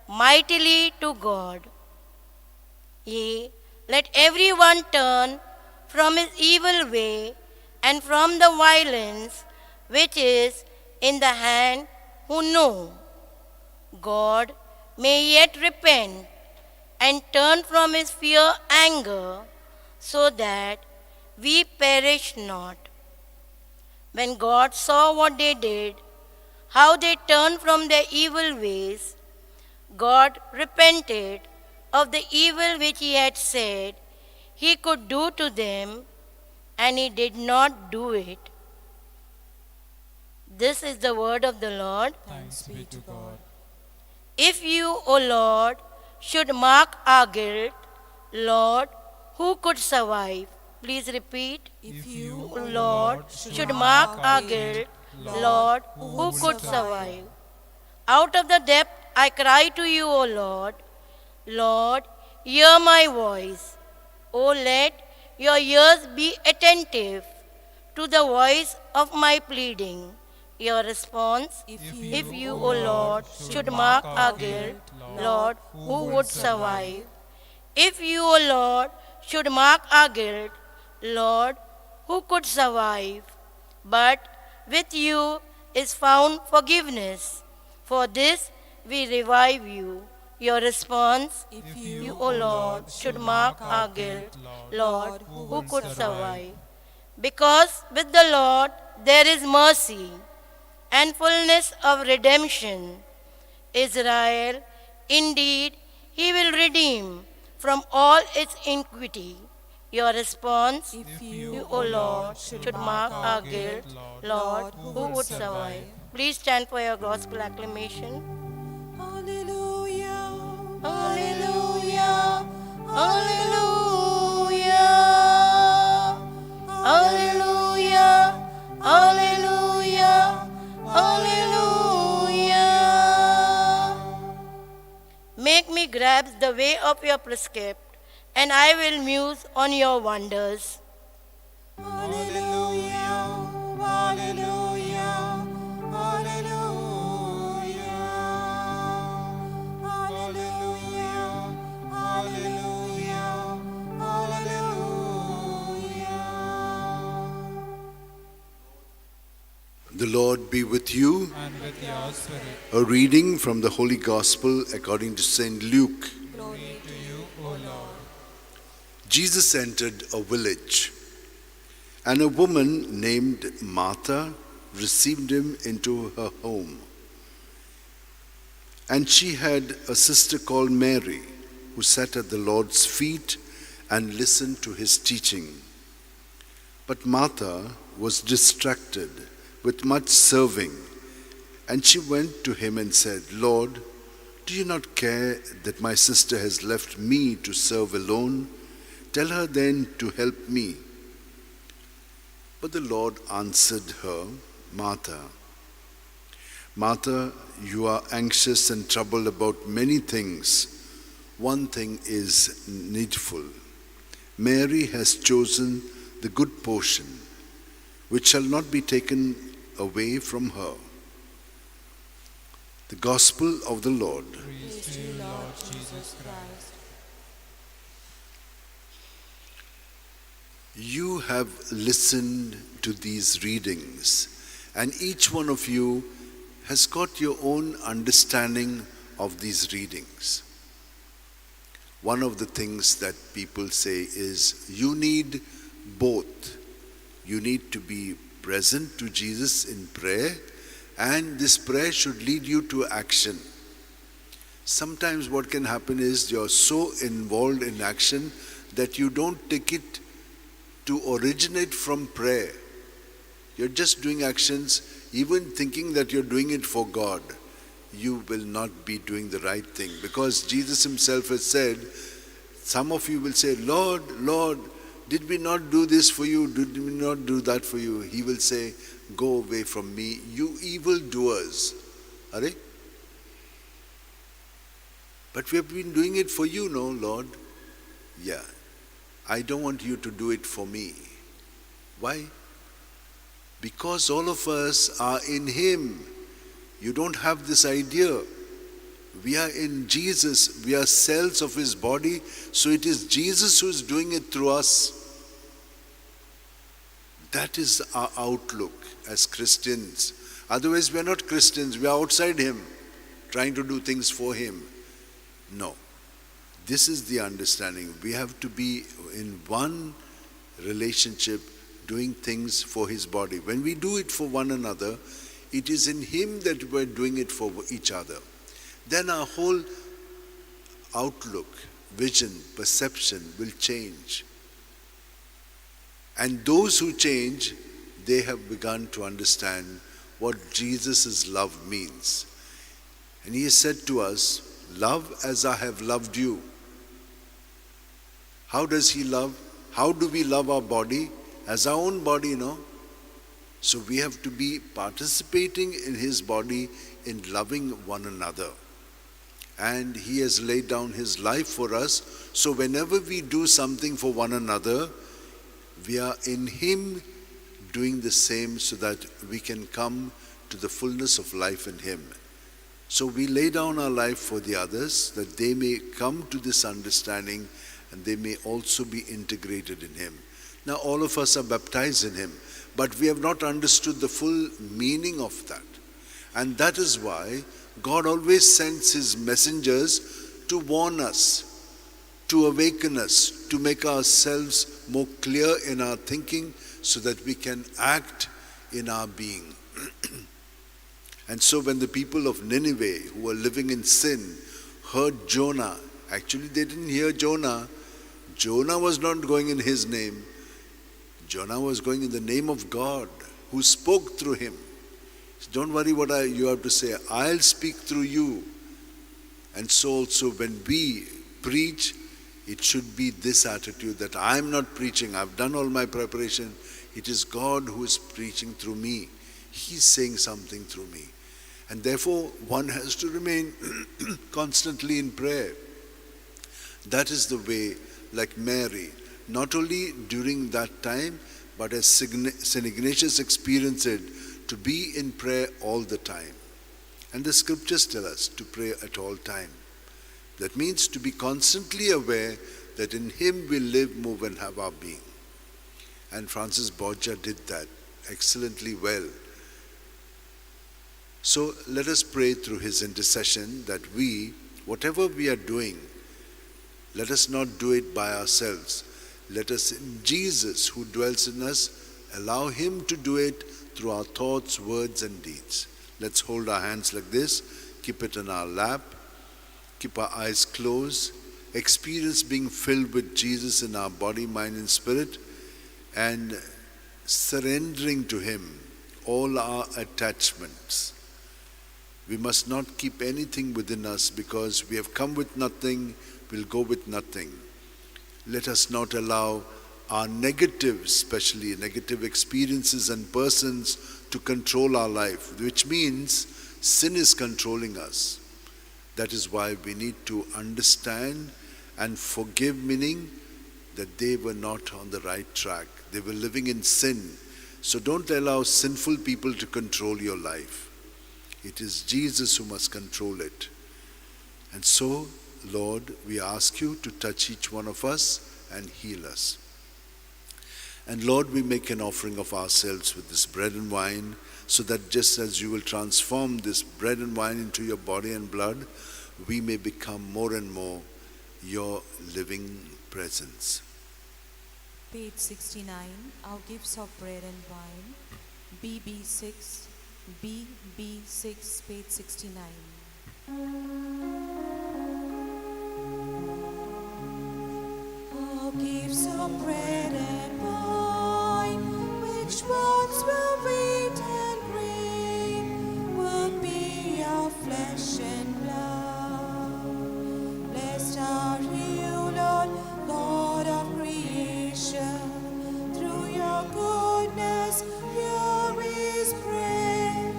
mightily to God. Yea, let every one turn from his evil way and from the violence which is in the hand, who know God may yet repent and turn from his fierce anger, so that we perish not. When God saw what they did, how they turned from their evil ways, God repented of the evil which he had said he could do to them, and he did not do it. This is the word of the Lord. Thanks be to God. If you, O Lord, should mark our guilt, Lord, who could survive? Please repeat. If you, O Lord, should mark our guilt, Lord, who could survive? Out of the depth I cry to you, O Lord. Lord, hear my voice. O let your ears be attentive to the voice of my pleading. Your response, if you, O Lord, should mark our guilt, Lord, who would survive? If you, O Lord, should mark our guilt, Lord, who could survive? But with you is found forgiveness. For this we revive you. Your response, if you, O Lord, should mark our guilt, Lord, who could survive? Because with the Lord there is mercy and fullness of redemption. Israel, indeed, he will redeem from all its iniquity. Your response, if you, O Lord, should mark our guilt, Lord, who would survive? Please stand for your gospel acclamation. Hallelujah. Hallelujah, hallelujah, hallelujah, hallelujah, hallelujah. Make me grasp the way of your precept, and I will muse on your wonders. Hallelujah. Hallelujah. Hallelujah. Hallelujah. Hallelujah. Hallelujah. The Lord be with you. And with your spirit. A reading from the Holy Gospel according to St. Luke. Glory to you, O Lord. Jesus entered a village, and a woman named Martha received him into her home. And she had a sister called Mary, who sat at the Lord's feet and listened to his teaching. But Martha was distracted with much serving, and she went to him and said, Lord, do you not care that my sister has left me to serve alone? Tell her then to help me. But the Lord answered her, Martha, Martha, you are anxious and troubled about many things. One thing is needful. Mary has chosen the good portion, which shall not be taken away from her. The Gospel of the Lord. Praise to you, Lord Jesus Christ. You have listened to these readings, and each one of you has got your own understanding of these readings. One of the things that people say is you need both. You need to be present to Jesus in prayer, and this prayer should lead you to action. Sometimes what can happen is you're so involved in action that you don't take it to originate from prayer. You're just doing actions, even thinking that you're doing it for God. You will not be doing the right thing, because Jesus himself has said, some of you will say, Lord, Lord, did we not do this for you? Did we not do that for you? He will say, go away from me, you evildoers. Are they? But we have been doing it for you, no, Lord? Yeah. I don't want you to do it for me. Why? Because all of us are in him. You don't have this idea. We are in Jesus. We are cells of his body. So it is Jesus who is doing it through us. That is our outlook as Christians. Otherwise we are not Christians. We are outside him, trying to do things for him. No. This is the understanding. We have to be in one relationship, doing things for his body. When we do it for one another, it is in him that we're doing it for each other. Then our whole outlook, vision, perception will change. And those who change, they have begun to understand what Jesus' love means. And he has said to us, love as I have loved you. How does he love? How do we love our body? As our own body, no? So we have to be participating in his body in loving one another. And he has laid down his life for us. So whenever we do something for one another, we are in him doing the same so that we can come to the fullness of life in him. So we lay down our life for the others that they may come to this understanding and they may also be integrated in him. Now all of us are baptized in him, but we have not understood the full meaning of that. And that is why God always sends his messengers to warn us, to awaken us, to make ourselves more clear in our thinking so that we can act in our being. And so when the people of Nineveh who were living in sin heard Jonah, actually they didn't hear Jonah. Jonah was not going in his name. Jonah was going in the name of God who spoke through him. Don't worry what you have to say. I'll speak through you. And so also when we preach, it should be this attitude that I'm not preaching. I've done all my preparation. It is God who is preaching through me. He's saying something through me. And therefore, one has to remain constantly in prayer. That is the way, like Mary, not only during that time, but as St. Ignatius experienced it, to be in prayer all the time. And the scriptures tell us to pray at all time. That means to be constantly aware that in him we live, move, and have our being. And Francis Borgia did that excellently well. So let us pray through his intercession that we, whatever we are doing, let us not do it by ourselves. Let us, in Jesus who dwells in us, allow him to do it through our thoughts, words, and deeds. Let's hold our hands like this, keep it in our lap, keep our eyes closed, experience being filled with Jesus in our body, mind, and spirit, and surrendering to him all our attachments. We must not keep anything within us because we have come with nothing, we'll go with nothing. Let us not allow our negative, especially negative experiences and persons to control our life, which means sin is controlling us. That is why we need to understand and forgive, meaning that they were not on the right track. They were living in sin. So don't allow sinful people to control your life. It is Jesus who must control it. And so, Lord, we ask you to touch each one of us and heal us. And Lord, we make an offering of ourselves with this bread and wine, so that just as you will transform this bread and wine into your body and blood, we may become more and more your living presence. Page 69, Our Gifts of Bread and Wine, BB6, BB6, page 69. Our gifts of bread and wine, which once were wheat and grain, will be our flesh and blood. Blessed are you, Lord, God of creation. Through your goodness, here is bread,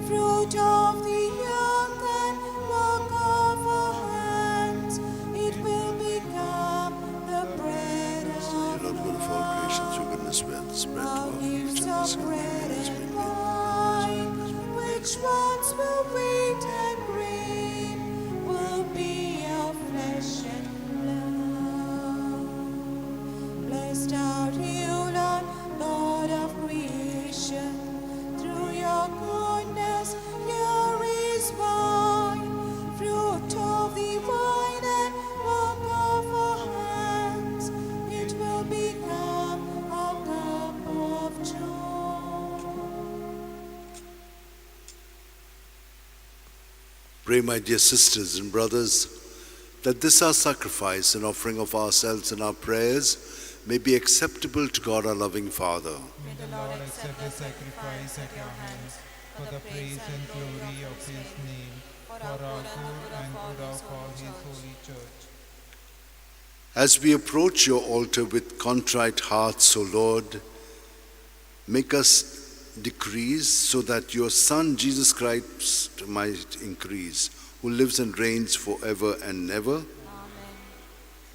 fruit of the earth and work of our hands. It will become the bread of Lord, God of all creation, through goodness, wealth, spread to our all gifts creatures. of bread and wine, which once were wheat and grain, will be our flesh and blood. Blessed are you, Lord, Lord of creation. Through your goodness, here is wine, fruit of the vine and work of our hands. It will become our cup of joy. Pray, my dear sisters and brothers, that this our sacrifice and offering of ourselves and our prayers may be acceptable to God our loving Father. May the Lord accept the sacrifice at your hands for the praise and glory of his name, for our good and good of all his holy church. As we approach your altar with contrite hearts, O Lord, make us decrease so that your Son, Jesus Christ, might increase, who lives and reigns forever and ever. Amen.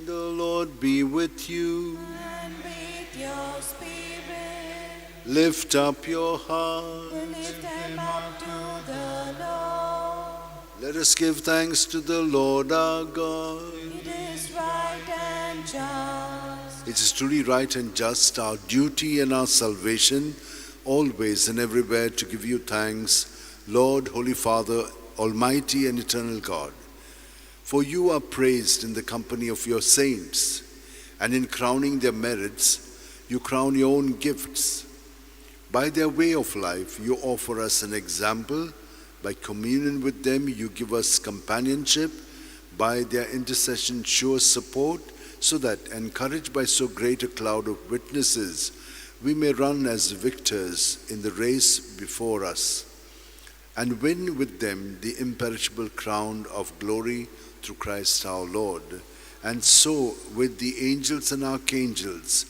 The Lord be with you. And with your spirit, Lift up your heart. we lift them up to the Lord. Let us give thanks to the Lord our God. It is right and just. It is truly right and just, our duty and our salvation, always and everywhere to give you thanks, Lord, Holy Father, Almighty and eternal God. For you are praised in the company of your saints, and in crowning their merits, you crown your own gifts. By their way of life, you offer us an example. By communion with them, you give us companionship. By their intercession, show us support, so that, encouraged by so great a cloud of witnesses, we may run as victors in the race before us, and win with them the imperishable crown of glory through Christ our Lord. And so, with the angels and archangels,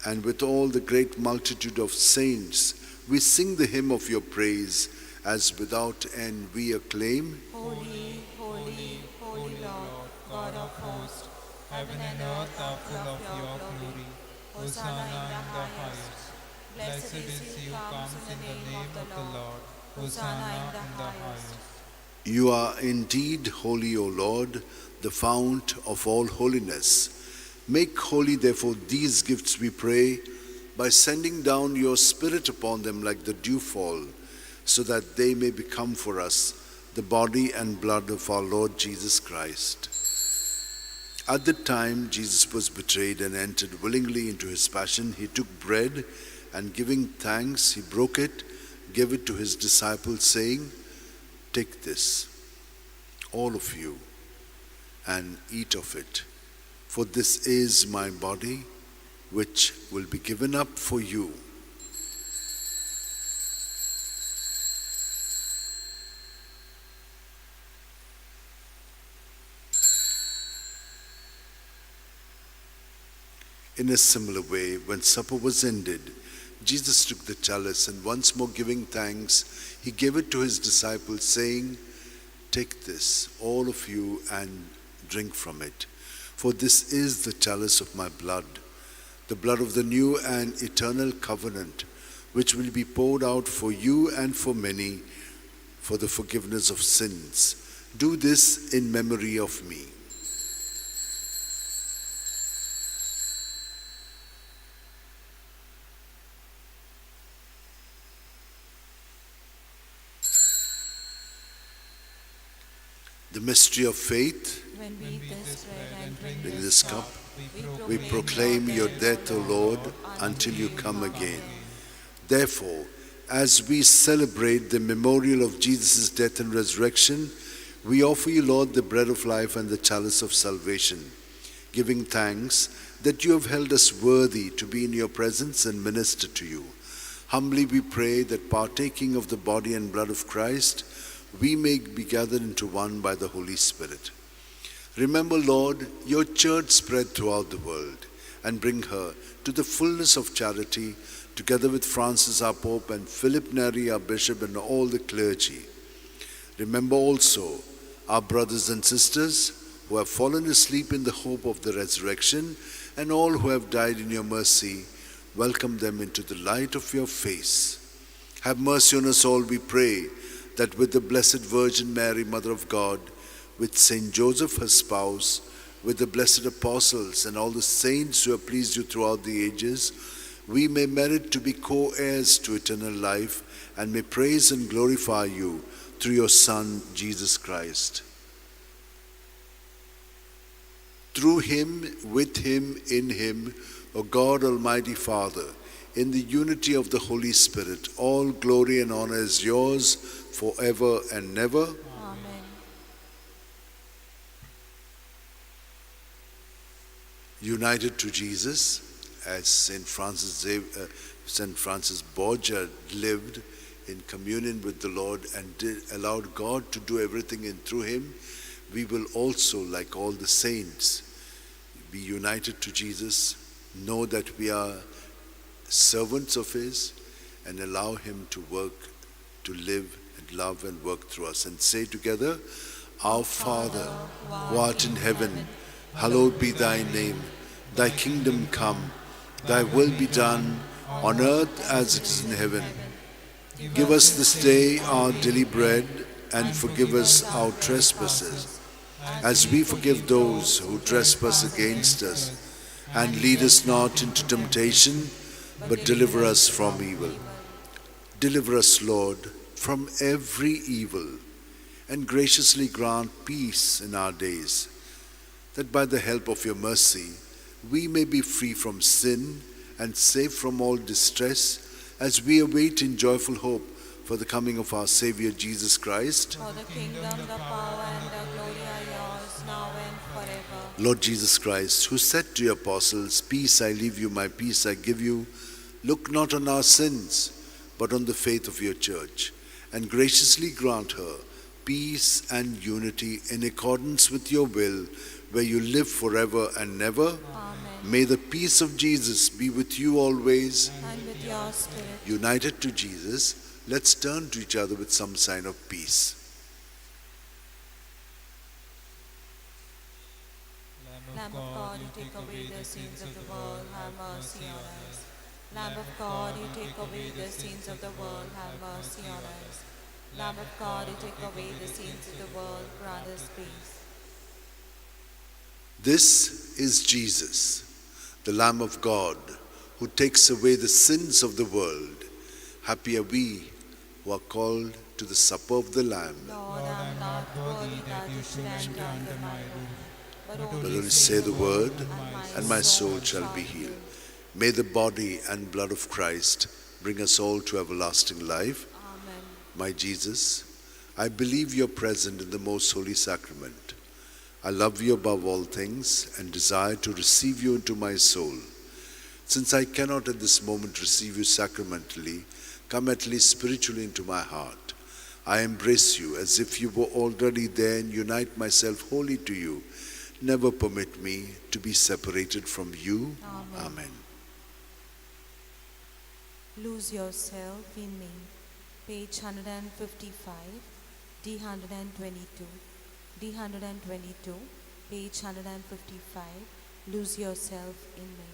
and with all the great multitude of saints, we sing the hymn of your praise, as without end we acclaim. Holy, holy, holy Lord, God of hosts, Heaven and earth are full of your glory. Hosanna in the highest. Blessed is he who comes in the name of the Lord. Hosanna in the highest. You are indeed holy, O Lord, the fount of all holiness. Make holy, therefore, these gifts, we pray, by sending down your Spirit upon them like the dewfall, so that they may become for us the body and blood of our Lord Jesus Christ. At the time Jesus was betrayed and entered willingly into his passion, he took bread, and giving thanks, he broke it, gave it to his disciples, saying, "Take this, all of you, and eat of it, for this is my body, which will be given up for you." In a similar way, when supper was ended, Jesus took the chalice, and once more giving thanks, he gave it to his disciples, saying, "Take this, all of you, and drink from it. For this is the chalice of my blood, the blood of the new and eternal covenant, which will be poured out for you and for many for the forgiveness of sins. Do this in memory of me." The mystery of faith. When we eat this bread and drink Drink this this cup. we We proclaim your death, O Lord, until you come again. Therefore, as we celebrate the memorial of Jesus' death and resurrection, we offer you, Lord, the bread of life and the chalice of salvation, giving thanks that you have held us worthy to be in your presence and minister to you. Humbly we pray that, partaking of the body and blood of Christ, we may be gathered into one by the Holy Spirit. Remember, Lord, your church spread throughout the world, and bring her to the fullness of charity, together with Francis our Pope and Philip Neri our Bishop and all the clergy. Remember also our brothers and sisters who have fallen asleep in the hope of the resurrection, and all who have died in your mercy. Welcome them into the light of your face. Have mercy on us all, we pray, that with the Blessed Virgin Mary, Mother of God, with Saint Joseph, her spouse, with the blessed apostles and all the saints who have pleased you throughout the ages, we may merit to be co-heirs to eternal life, and may praise and glorify you through your Son, Jesus Christ. Through him, with him, in him, O God, Almighty Father, in the unity of the Holy Spirit, all glory and honor is yours forever and ever. Amen. United to Jesus, as St. Francis Borgia lived in communion with the Lord and allowed God to do everything in through him, we will also, like all the saints, be united to Jesus, know that we are servants of His, and allow Him to work, to live and love and work through us. And say together, Our Father, who art in heaven, hallowed be thy name. Thy kingdom come, thy will be done on earth as it is in heaven. Give us this day our daily bread, and forgive us our trespasses, as we forgive those who trespass against us. And lead us not into temptation, but deliver us from evil. Deliver us, Lord, from every evil, and graciously grant peace in our days, that by the help of your mercy we may be free from sin and safe from all distress, as we await in joyful hope for the coming of our Savior Jesus Christ. For the kingdom, the power, and the glory are yours, now and forever. Lord Jesus Christ, who said to your apostles, Peace I leave you, my peace I give you, look not on our sins, but on the faith of your church, and graciously grant her peace and unity in accordance with your will, where you live forever and ever. Amen. May the peace of Jesus be with you always. And with your spirit. United to Jesus, let's turn to each other with some sign of peace. Lamb of God, you take away the sins of the world, have mercy on us. Lamb of God, you take away the sins of the world, have mercy on us. Lamb of God, you take away the sins of the world, grant us peace. This is Jesus, the Lamb of God, who takes away the sins of the world. Happy are we who are called to the supper of the Lamb. Lord, I am not worthy that you should enter under my roof, but But only only say the word, and my soul soul shall be healed. May the body and blood of Christ bring us all to everlasting life. Amen. My Jesus, I believe you're present in the most holy sacrament. I love you above all things and desire to receive you into my soul. Since I cannot at this moment receive you sacramentally, come at least spiritually into my heart. I embrace you as if you were already there and unite myself wholly to you. Never permit me to be separated from you. Amen. Amen. Lose yourself in me. Page 155, D122. D122, page 155. Lose yourself in me.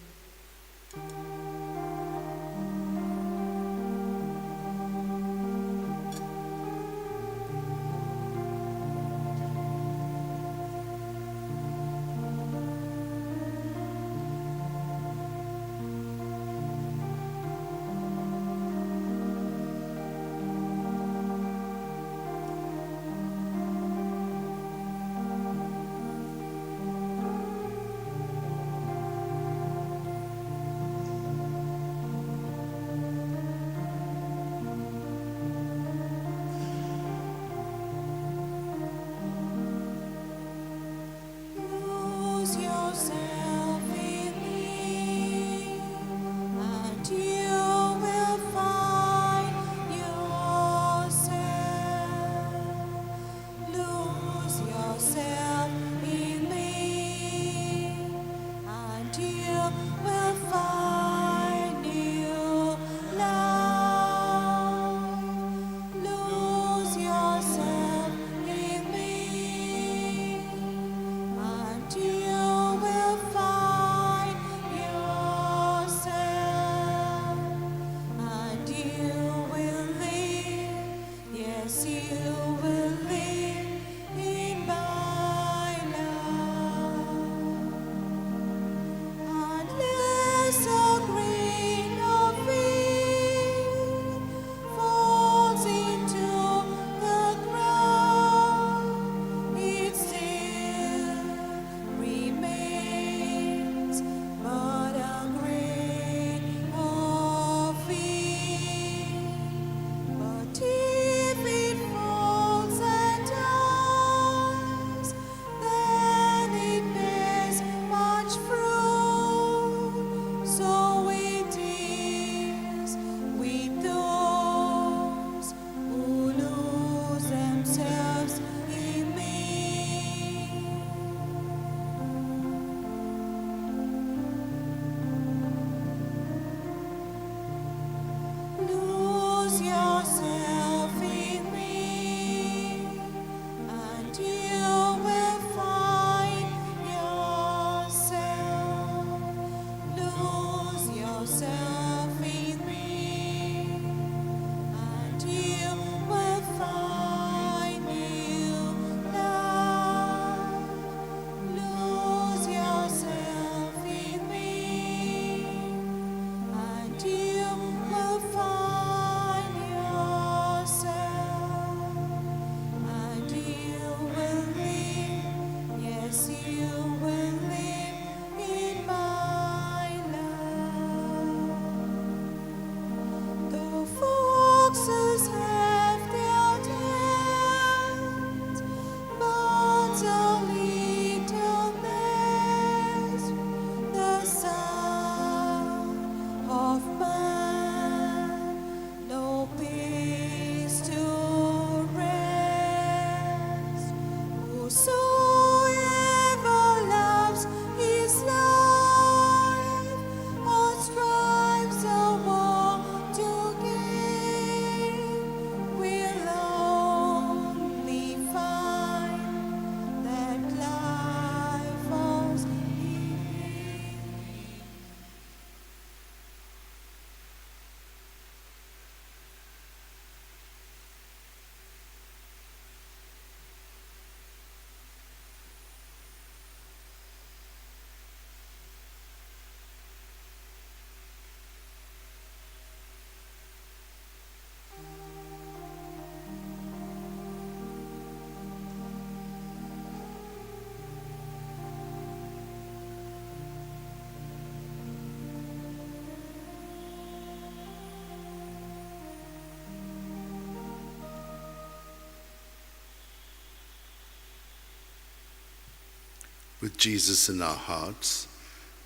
With Jesus in our hearts,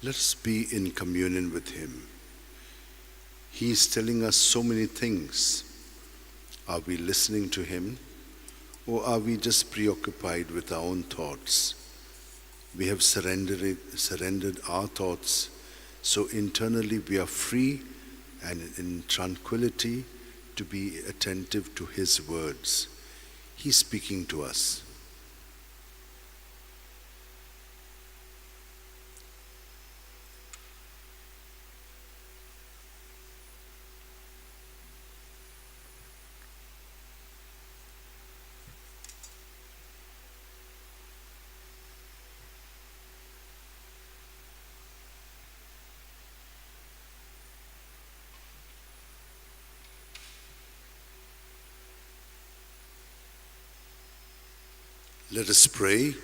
let us be in communion with him. He is telling us so many things. Are we listening to him, or are we just preoccupied with our own thoughts? We have surrendered our thoughts, so internally we are free and in tranquility to be attentive to his words. He's speaking to us. Let us pray.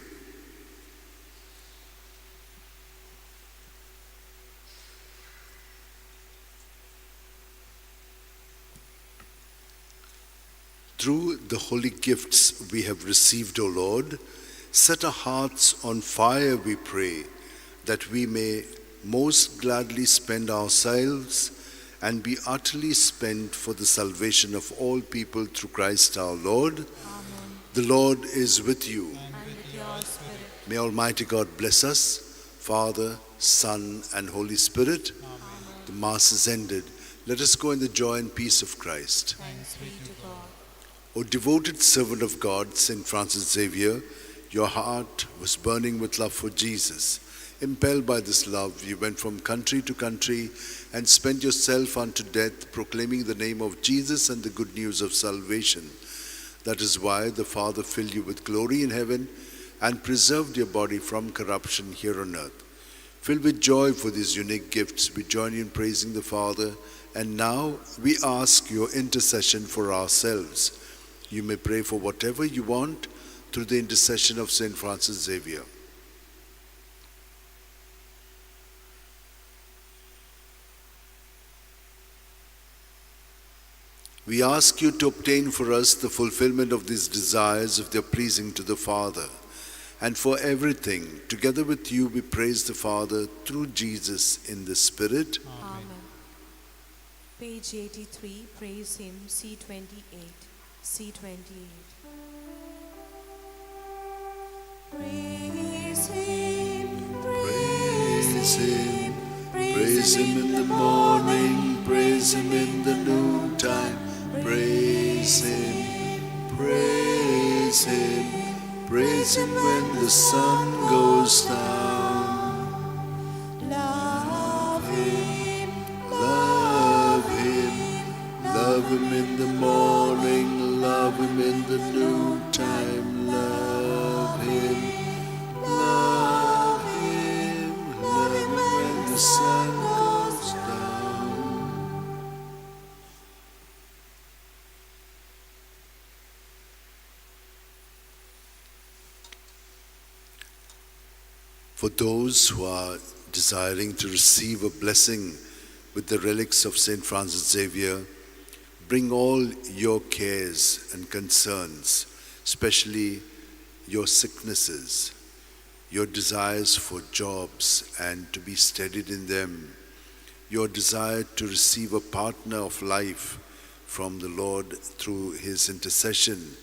Through the holy gifts we have received, O Lord, set our hearts on fire, we pray, that we may most gladly spend ourselves and be utterly spent for the salvation of all people through Christ our Lord. The Lord is with you. And with your spirit. May Almighty God bless us, Father, Son, and Holy Spirit. Amen. The Mass is ended. Let us go in the joy and peace of Christ. Thanks be to God. O devoted servant of God, St. Francis Xavier, your heart was burning with love for Jesus. Impelled by this love, you went from country to country and spent yourself unto death, proclaiming the name of Jesus and the good news of salvation. That is why the Father filled you with glory in heaven and preserved your body from corruption here on earth. Filled with joy for these unique gifts, we join you in praising the Father, and now we ask your intercession for ourselves. You may pray for whatever you want through the intercession of St. Francis Xavier. We ask you to obtain for us the fulfillment of these desires if they are pleasing to the Father. And for everything, together with you, we praise the Father through Jesus in the Spirit. Amen. Page 83, praise him, C28. C28. Praise him, Praise him, praise him in the morning, praise him in the noontime. Praise him, praise him, praise him when the sun goes down. love him, Love him, love him in the morning, love him in the noontime. Love him, love him, love him when the sun goes down. For those who are desiring to receive a blessing with the relics of St. Francis Xavier, bring all your cares and concerns, especially your sicknesses, your desires for jobs and to be steadied in them, your desire to receive a partner of life from the Lord through his intercession.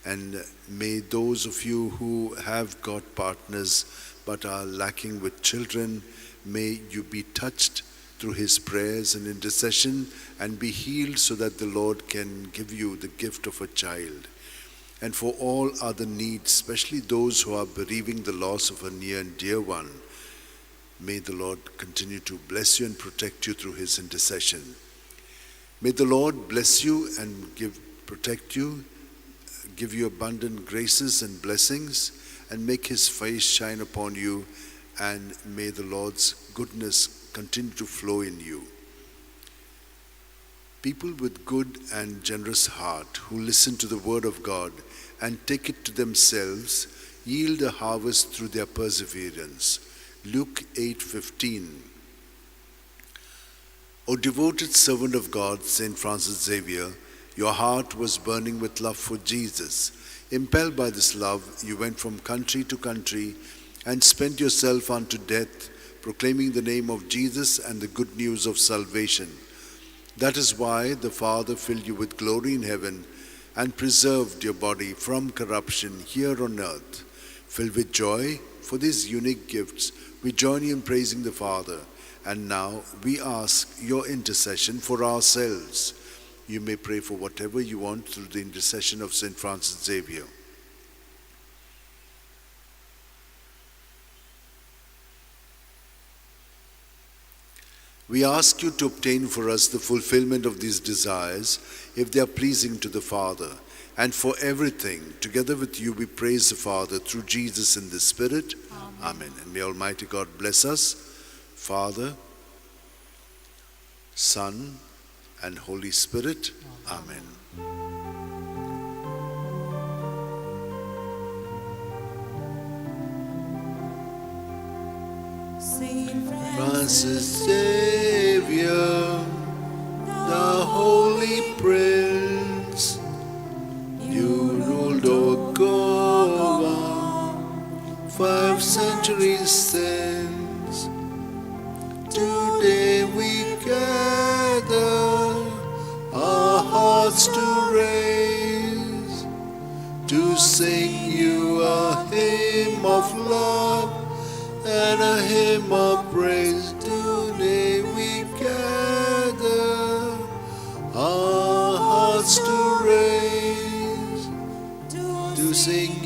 And may those of you who have got partners but are lacking with children, may you be touched through his prayers and intercession and be healed so that the Lord can give you the gift of a child. And for all other needs, especially those who are bereaving the loss of a near and dear one, may the Lord continue to bless you and protect you through his intercession. May the Lord bless you and protect you, give you abundant graces and blessings, and make his face shine upon you, and may the Lord's goodness continue to flow in you. People with good and generous heart who listen to the word of God and take it to themselves yield a harvest through their perseverance. Luke 8:15. O devoted servant of God, St. Francis Xavier, your heart was burning with love for Jesus. Impelled by this love, you went from country to country and spent yourself unto death, proclaiming the name of Jesus and the good news of salvation. That is why the Father filled you with glory in heaven and preserved your body from corruption here on earth. Filled with joy for these unique gifts, we join you in praising the Father. And now we ask your intercession for ourselves. You may pray for whatever you want through the intercession of St. Francis Xavier. We ask you to obtain for us the fulfillment of these desires, if they are pleasing to the Father. And for everything, together with you, we praise the Father through Jesus in the Spirit. Amen. And may Almighty God bless us, Father, Son, and Holy Spirit. Amen. Saint Francis Xavier, the Holy Prince, you ruled over Goa 5 centuries since. Today we gather our hearts to raise, to sing you a hymn of love and a hymn of praise. Today we gather our hearts to raise, to sing